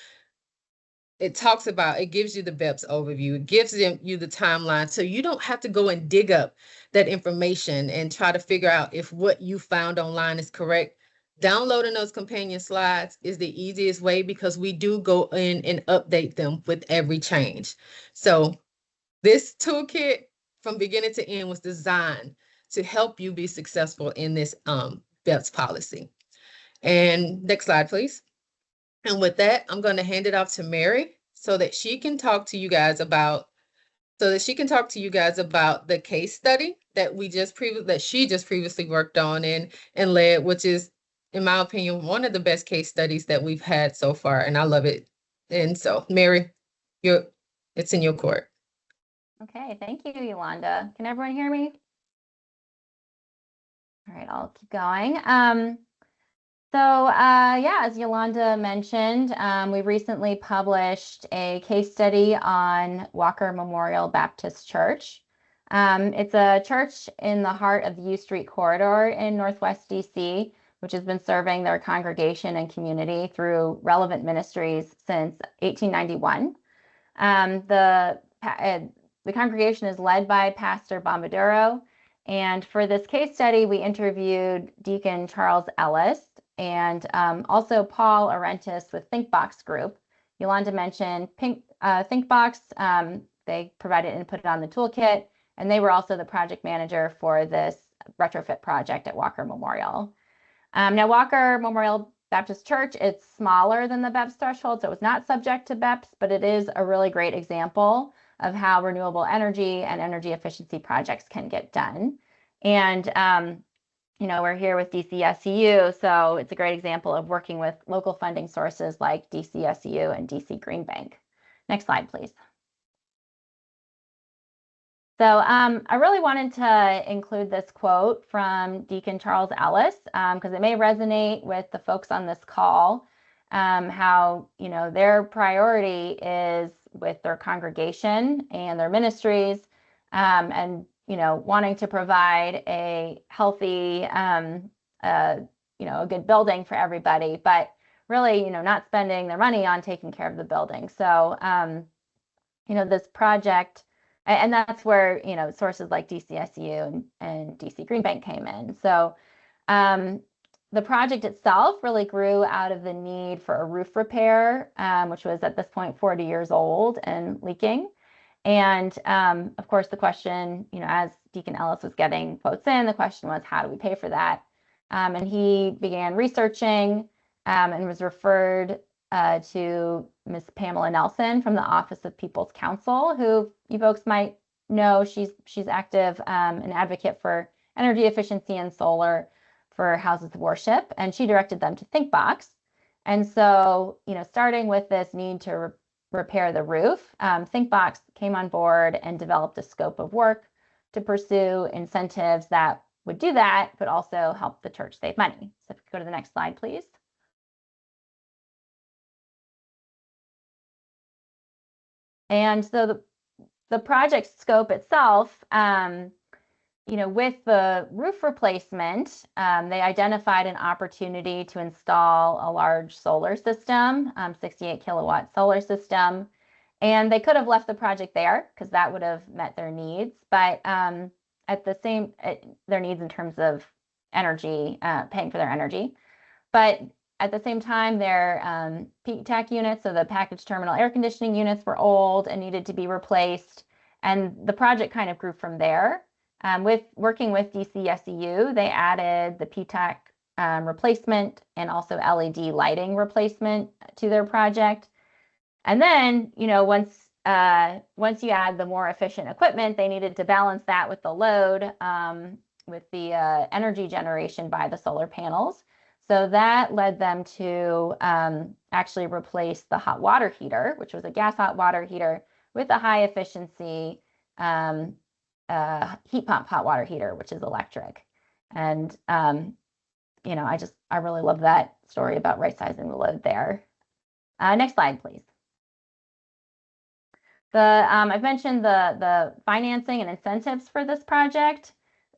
It talks about, it gives you the BEPS overview. It gives you the timeline. So you don't have to go and dig up that information and try to figure out if what you found online is correct. Downloading those companion slides is the easiest way because we do go in and update them with every change. So this toolkit from beginning to end was designed to help you be successful in this BEPS policy. And next slide, please. And with that, I'm going to hand it off to Mary so that she can talk to you guys about the case study that she just previously worked on and led, which is, in my opinion, one of the best case studies that we've had so far, and I love it. And so, Mary, it's in your court. Okay, thank you, Yolanda. Can everyone hear me? All right, I'll keep going. Yeah, as Yolanda mentioned, we recently published a case study on Walker Memorial Baptist Church. It's a church in the heart of the U Street corridor in Northwest DC, which has been serving their congregation and community through relevant ministries since 1891. The congregation is led by Pastor Bombaduro, and for this case study, we interviewed Deacon Charles Ellis and also Paul Arentis with ThinkBox Group. Yolanda mentioned ThinkBox. They provided input on the toolkit, and they were also the project manager for this retrofit project at Walker Memorial. Now, Walker Memorial Baptist Church, it's smaller than the BEPS threshold, so it was not subject to BEPS, but it is a really great example of how renewable energy and energy efficiency projects can get done. And we're here with DCSEU, so it's a great example of working with local funding sources like DCSEU and DC Green Bank. Next slide, please. So I really wanted to include this quote from Deacon Charles Ellis because it may resonate with the folks on this call, how their priority is with their congregation and their ministries, and wanting to provide a healthy, a good building for everybody, but really, not spending their money on taking care of the building. So, this project, and that's where, sources like DCSEU and DC Green Bank came in. So the project itself really grew out of the need for a roof repair, which was at this point 40 years old and leaking. And of course, the question, as Deacon Ellis was getting quotes in, the question was, how do we pay for that? And he began researching and was referred to Ms. Pamela Nelson from the Office of People's Counsel, who you folks might know. She's active and advocate for energy efficiency and solar for houses of worship, and she directed them to ThinkBox. And so, starting with this need to repair the roof, ThinkBox came on board and developed a scope of work to pursue incentives that would do that, but also help the church save money. So if you go to the next slide, please. And so the project scope itself, with the roof replacement, they identified an opportunity to install a large solar system, 68 kilowatt solar system. And they could have left the project there because that would have met their needs. But their needs in terms of energy, paying for their energy. But at the same time, their PTAC units, so the package terminal air conditioning units, were old and needed to be replaced. And the project kind of grew from there. Working with DCSEU, they added the PTAC replacement and also LED lighting replacement to their project. And then, once you add the more efficient equipment, they needed to balance that with the load, with the energy generation by the solar panels. So that led them to actually replace the hot water heater, which was a gas hot water heater, with a high efficiency heat pump hot water heater, which is electric. And, I really love that story about right sizing the load there. Next slide, please. I've mentioned the financing and incentives for this project.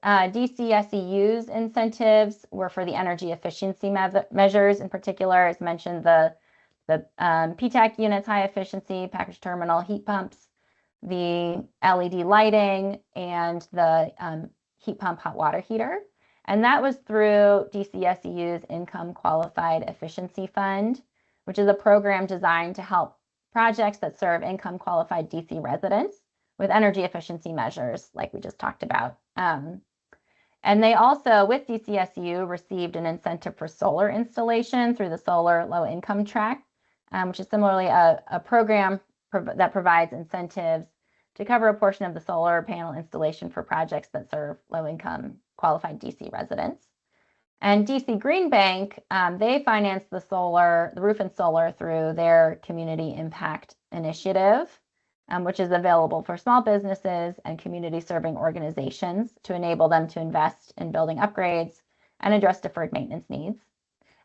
DCSEU's incentives were for the energy efficiency measures. In particular, as mentioned, the PTAC units, high efficiency, package terminal heat pumps, the LED lighting, and the heat pump hot water heater. And that was through DCSEU's Income Qualified Efficiency Fund, which is a program designed to help projects that serve income qualified DC residents with energy efficiency measures like we just talked about. And they also, with DCSEU, received an incentive for solar installation through the Solar Low Income Track, which is similarly a program that provides incentives to cover a portion of the solar panel installation for projects that serve low income qualified DC residents. And DC Green Bank, they finance the roof and solar through their Community Impact Initiative, which is available for small businesses and community serving organizations to enable them to invest in building upgrades and address deferred maintenance needs.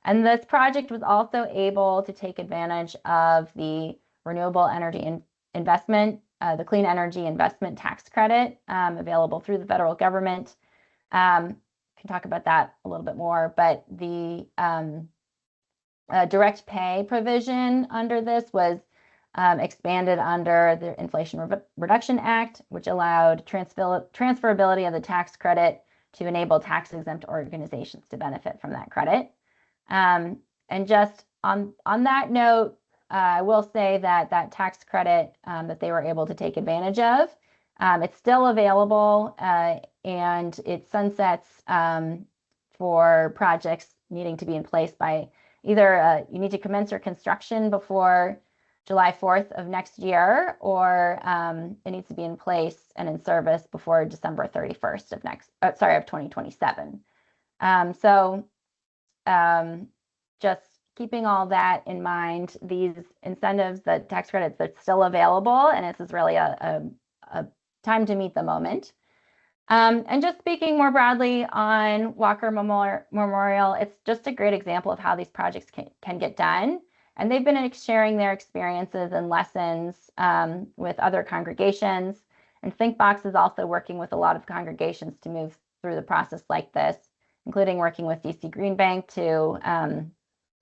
And this project was also able to take advantage of the renewable energy investment, the clean energy investment tax credit available through the federal government. Can talk about that a little bit more, but the direct pay provision under this was expanded under the Inflation Reduction Act, which allowed transferability of the tax credit to enable tax-exempt organizations to benefit from that credit. And just on that note, I will say that tax credit that they were able to take advantage of, it's still available and it sunsets for projects needing to be in place by either you need to commence your construction before July 4th of next year, or it needs to be in place and in service before December 31st of 2027. Just keeping all that in mind, these incentives, the tax credits, that's still available, and this is really a time to meet the moment. And just speaking more broadly on Walker Memorial, it's just a great example of how these projects can get done. And they've been sharing their experiences and lessons with other congregations. And ThinkBox is also working with a lot of congregations to move through the process like this, including working with DC Green Bank to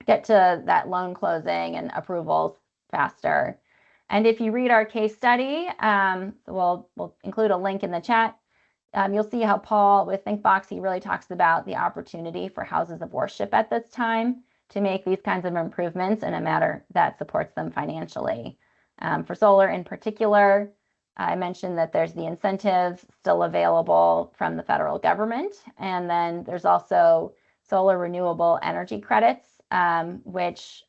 get to that loan closing and approvals faster. And if you read our case study, we'll include a link in the chat. You'll see how Paul with ThinkBox, he really talks about the opportunity for houses of worship at this time to make these kinds of improvements in a manner that supports them financially. For solar in particular, I mentioned that there's the incentive still available from the federal government. And then there's also solar renewable energy credits which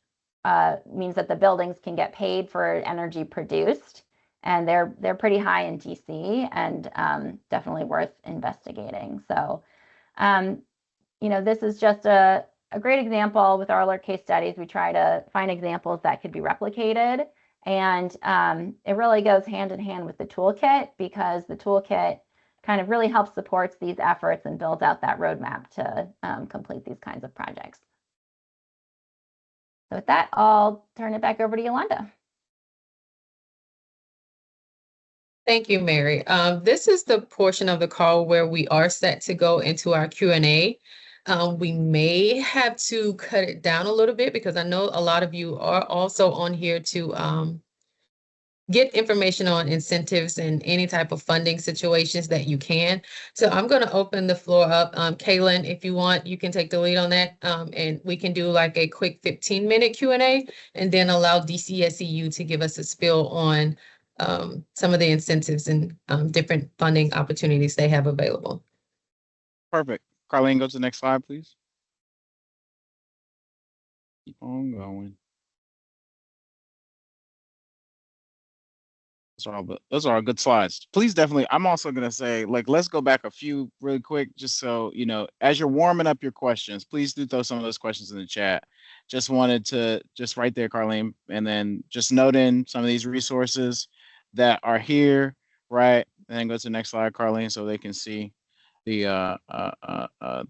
means that the buildings can get paid for energy produced, and they're pretty high in DC and definitely worth investigating. So, this is just a great example. With our alert case studies, we try to find examples that could be replicated, and it really goes hand in hand with the toolkit, because the toolkit kind of really helps supports these efforts and builds out that roadmap to complete these kinds of projects. So with that, I'll turn it back over to Yolanda. Thank you, Mary. This is the portion of the call where we are set to go into our Q&A. We may have to cut it down a little bit because I know a lot of you are also on here to get information on incentives and any type of funding situations that you can. So I'm going to open the floor up. Kaylin, if you want, you can take the lead on that, and we can do like a quick 15-minute Q&A and then allow DCSEU to give us a spiel on some of the incentives and different funding opportunities they have available. Perfect. Carlene, go to the next slide, please. Keep on going. Those are all good slides. Please definitely, I'm also going to say, like, let's go back a few really quick, just so, as you're warming up your questions, please do throw some of those questions in the chat. Just wanted to, just right there, Carlene, and then just note in some of these resources that are here, right? And then go to the next slide, Carlene, so they can see the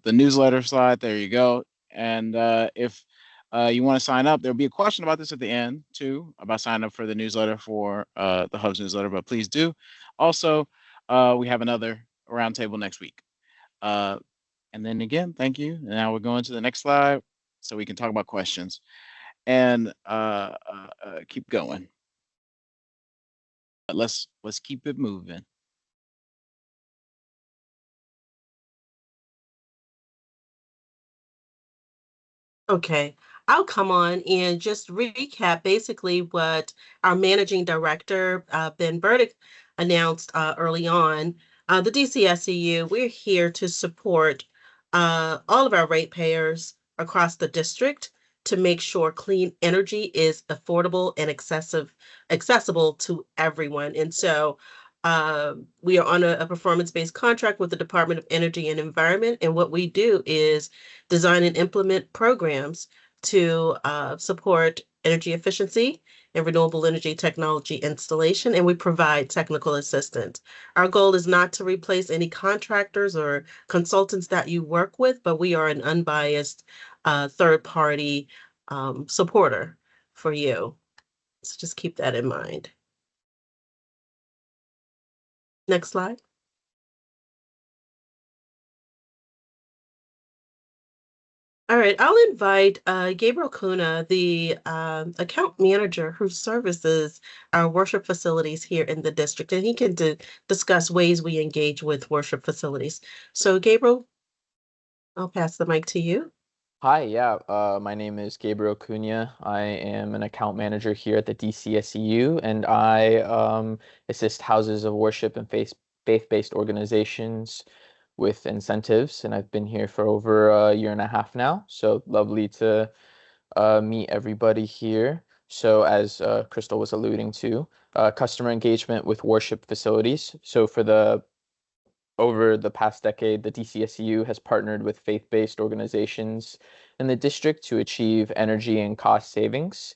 newsletter slide. There you go. And if you want to sign up, there'll be a question about this at the end too, about signing up for the newsletter for the Hub's newsletter, but please do. Also, we have another roundtable next week. And then again, thank you. And now we're going to the next slide so we can talk about questions and keep going. But let's keep it moving. Okay, I'll come on and just recap basically what our managing director, Ben Burdick, announced early on. The DCSEU, we're here to support all of our ratepayers across the district to make sure clean energy is affordable and accessible to everyone. And so we are on a performance-based contract with the Department of Energy and Environment. And what we do is design and implement programs to support energy efficiency and renewable energy technology installation, and we provide technical assistance. Our goal is not to replace any contractors or consultants that you work with, but we are an unbiased third-party supporter for you. So just keep that in mind. Next slide. All right, I'll invite Gabriel Kuna, the account manager who services our worship facilities here in the district, and he can discuss ways we engage with worship facilities. So Gabriel, I'll pass the mic to you. Hi, yeah, my name is Gabriel Cunha. I am an account manager here at the DCSEU, and I assist houses of worship and faith-based organizations with incentives, and I've been here for over a year and a half now. So lovely to meet everybody here. So as Crystal was alluding to, customer engagement with worship facilities. So over the past decade, the DCSEU has partnered with faith-based organizations in the district to achieve energy and cost savings.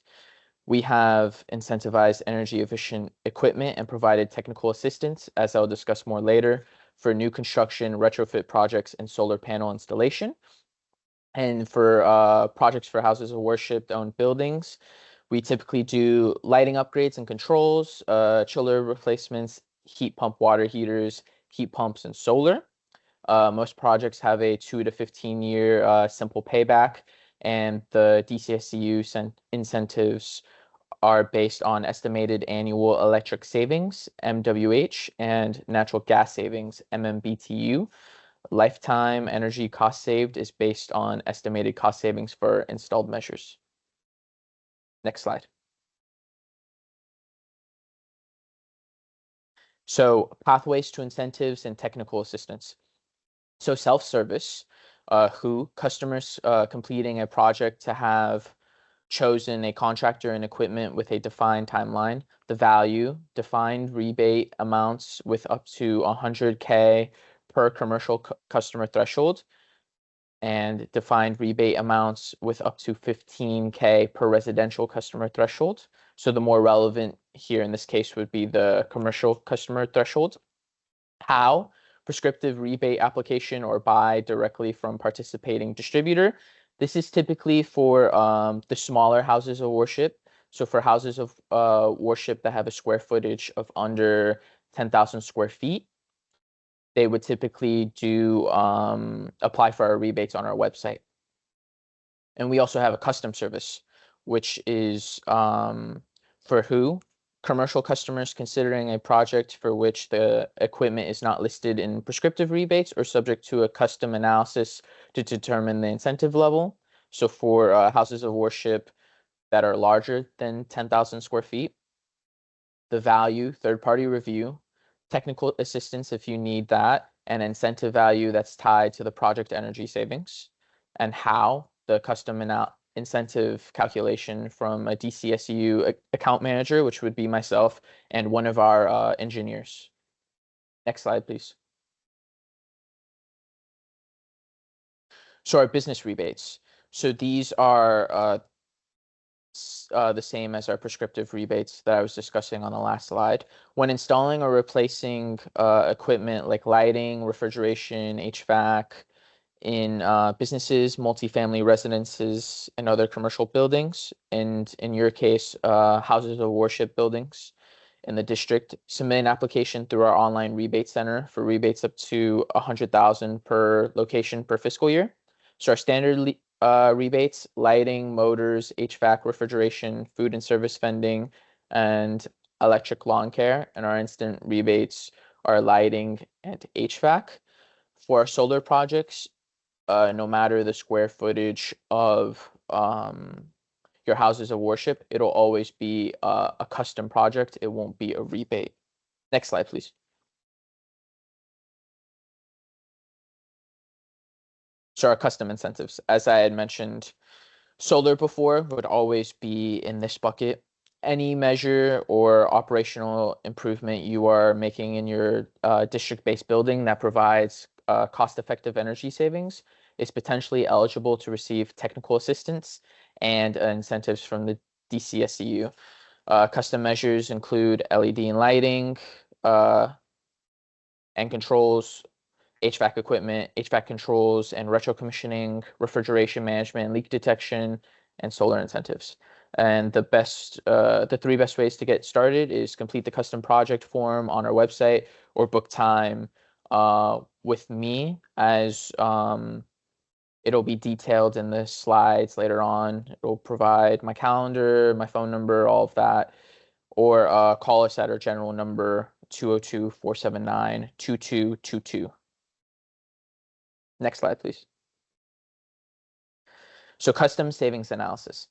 We have incentivized energy efficient equipment and provided technical assistance, as I'll discuss more later, for new construction, retrofit projects, and solar panel installation. And for projects for houses of worship owned buildings, we typically do lighting upgrades and controls, chiller replacements, heat pump water heaters, heat pumps, and solar. Most projects have a 2 to 15-year simple payback, and the DCSEU incentives are based on estimated annual electric savings, MWH, and natural gas savings, MMBTU. Lifetime energy cost saved is based on estimated cost savings for installed measures. Next slide. So pathways to incentives and technical assistance. So self-service, Who, customers completing a project to have chosen a contractor and equipment with a defined timeline. The value, defined rebate amounts with up to 100K per commercial customer threshold, and defined rebate amounts with up to 15K per residential customer threshold. So the more relevant here in this case would be the commercial customer threshold. How? Prescriptive rebate application or buy directly from participating distributor. This is typically for the smaller houses of worship. So for houses of worship that have a square footage of under 10,000 square feet, they would typically do apply for our rebates on our website. And we also have a custom service, which is for who? Commercial customers considering a project for which the equipment is not listed in prescriptive rebates or subject to a custom analysis to determine the incentive level. So for houses of worship that are larger than 10,000 square feet, the value, third-party review, technical assistance if you need that, and incentive value that's tied to the project energy savings, and how the custom incentive calculation from a DCSEU account manager, which would be myself, and one of our engineers. Next slide, please. So our business rebates. So these are the same as our prescriptive rebates that I was discussing on the last slide. When installing or replacing equipment like lighting, refrigeration, HVAC in businesses, multifamily residences, and other commercial buildings, and in your case, houses of worship buildings in the district, submit an application through our online rebate center for rebates up to 100,000 per location per fiscal year. So our standard rebates, lighting, motors, HVAC, refrigeration, food and service vending, and electric lawn care. And our instant rebates are lighting and HVAC. For our solar projects, no matter the square footage of your houses of worship, it'll always be a custom project. It won't be a rebate. Next slide, please. So our custom incentives, as I had mentioned, solar before would always be in this bucket. Any measure or operational improvement you are making in your district-based building that provides cost-effective energy savings is potentially eligible to receive technical assistance and incentives from the DCSEU. Custom measures include LED and lighting and controls, HVAC equipment, HVAC controls, and retro commissioning, refrigeration management, leak detection, and solar incentives. And the three best ways to get started is complete the custom project form on our website or book time with me, as it'll be detailed in the slides later on. It'll provide my calendar, my phone number, all of that, or call us at our general number 202-479-2222. Next slide, please. So custom savings analysis.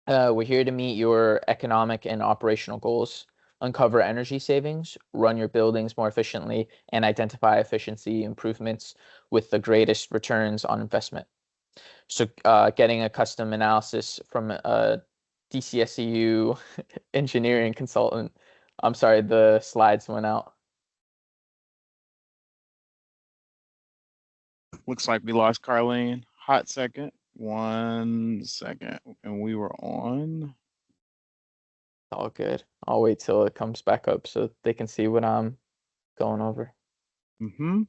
We're here to meet your economic and operational goals, uncover energy savings, run your buildings more efficiently, and identify efficiency improvements with the greatest returns on investment. So getting a custom analysis from a DCSEU engineering consultant. I'm sorry, the slides went out. Looks like we lost Carlene. Hot second. 1 second. And we were on. All good. I'll wait till it comes back up so they can see what I'm going over. Mm-hmm.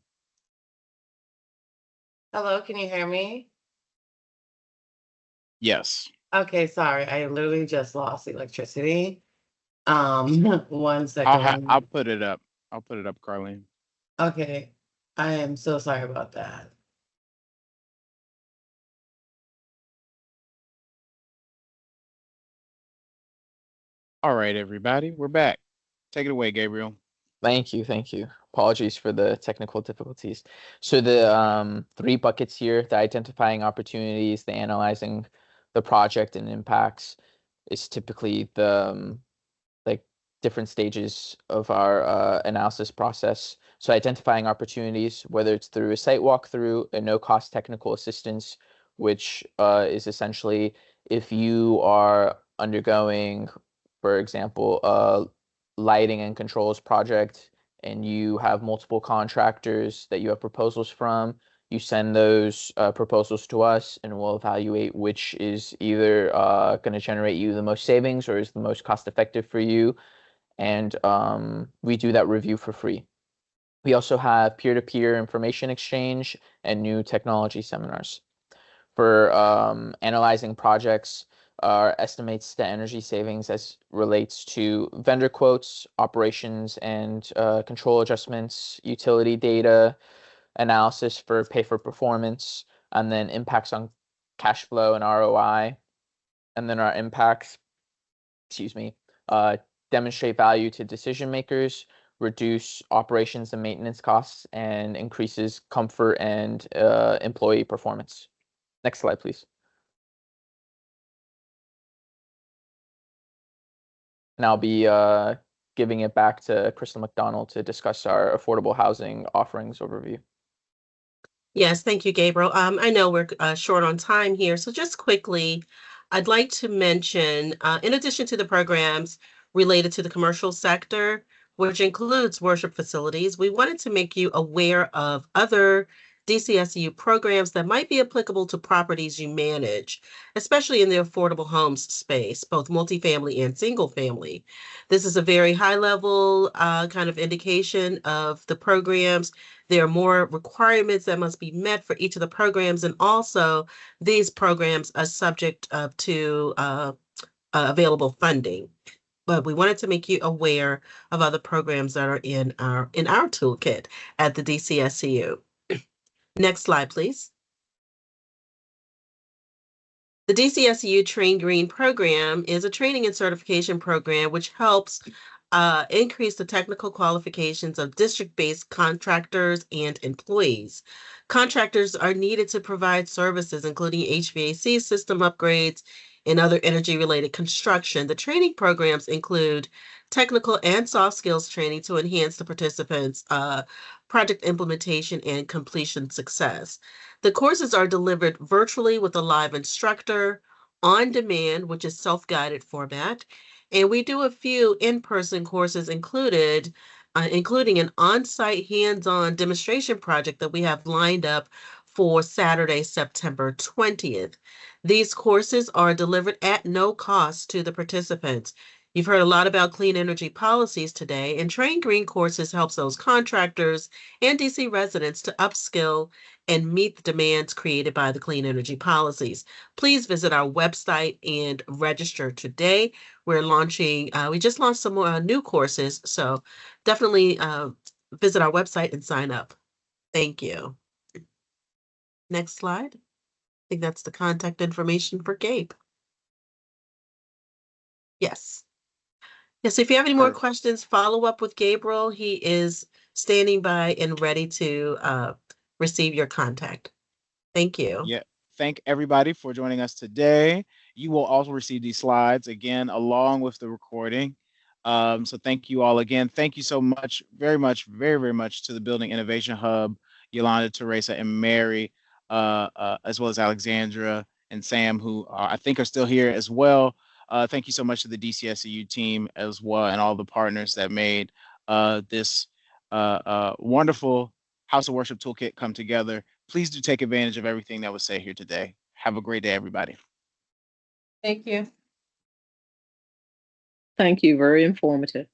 Hello, can you hear me? Yes. Okay, sorry. I literally just lost electricity. 1 second. I'll put it up. I'll put it up, Carlene. Okay. I am so sorry about that. All right, everybody. We're back. Take it away, Gabriel. Thank you. Apologies for the technical difficulties. So the three buckets here, the identifying opportunities, the analyzing the project and impacts, is typically the different stages of our analysis process. So identifying opportunities, whether it's through a site walkthrough, a no-cost technical assistance, which is essentially if you are undergoing, for example, a lighting and controls project, and you have multiple contractors that you have proposals from, you send those proposals to us, and we'll evaluate which is either going to generate you the most savings or is the most cost effective for you. And we do that review for free. We also have peer-to-peer information exchange and new technology seminars. For analyzing projects, our estimates the energy savings as relates to vendor quotes, operations and control adjustments, utility data, analysis for pay for performance, and then impacts on cash flow and ROI. And then our impacts, demonstrate value to decision makers, reduce operations and maintenance costs, and increases comfort and employee performance. Next slide, please. And I'll be giving it back to Crystal McDonald to discuss our affordable housing offerings overview. Yes, thank you, Gabriel. I know we're short on time here, so just quickly, I'd like to mention, in addition to the programs related to the commercial sector, which includes worship facilities, we wanted to make you aware of other DCSEU programs that might be applicable to properties you manage, especially in the affordable homes space, both multifamily and single family. This is a very high level kind of indication of the programs. There are more requirements that must be met for each of the programs, and also these programs are subject to available funding. But we wanted to make you aware of other programs that are in our toolkit at the DCSEU. Next slide, please. The DCSEU Train Green program is a training and certification program which helps increase the technical qualifications of district-based contractors and employees. Contractors are needed to provide services, including HVAC system upgrades and other energy-related construction. The training programs include technical and soft skills training to enhance the participants' project implementation and completion success. The courses are delivered virtually with a live instructor, on demand, which is self-guided format, and we do a few in-person courses including an on-site hands-on demonstration project that we have lined up for Saturday, September 20th. These courses are delivered at no cost to the participants. You've heard a lot about clean energy policies today, and Train Green courses helps those contractors and DC residents to upskill and meet the demands created by the clean energy policies. Please visit our website and register today. We're launching, we just launched some more new courses, so definitely visit our website and sign up. Thank you. Next slide. I think that's the contact information for Gabe. Yes. Yes, if you have any more questions, follow up with Gabriel. He is standing by and ready to receive your contact. Thank you. Yeah, thank everybody for joining us today. You will also receive these slides again, along with the recording. So thank you all again. Thank you so much, very much to the Building Innovation Hub, Yolanda, Teresa, and Mary, as well as Alexandra and Sam, who I think are still here as well. Thank you so much to the DCSEU team as well, and all the partners that made this wonderful House of Worship Toolkit come together. Please do take advantage of everything that was said here today. Have a great day, everybody. Thank you. Thank you. Very informative.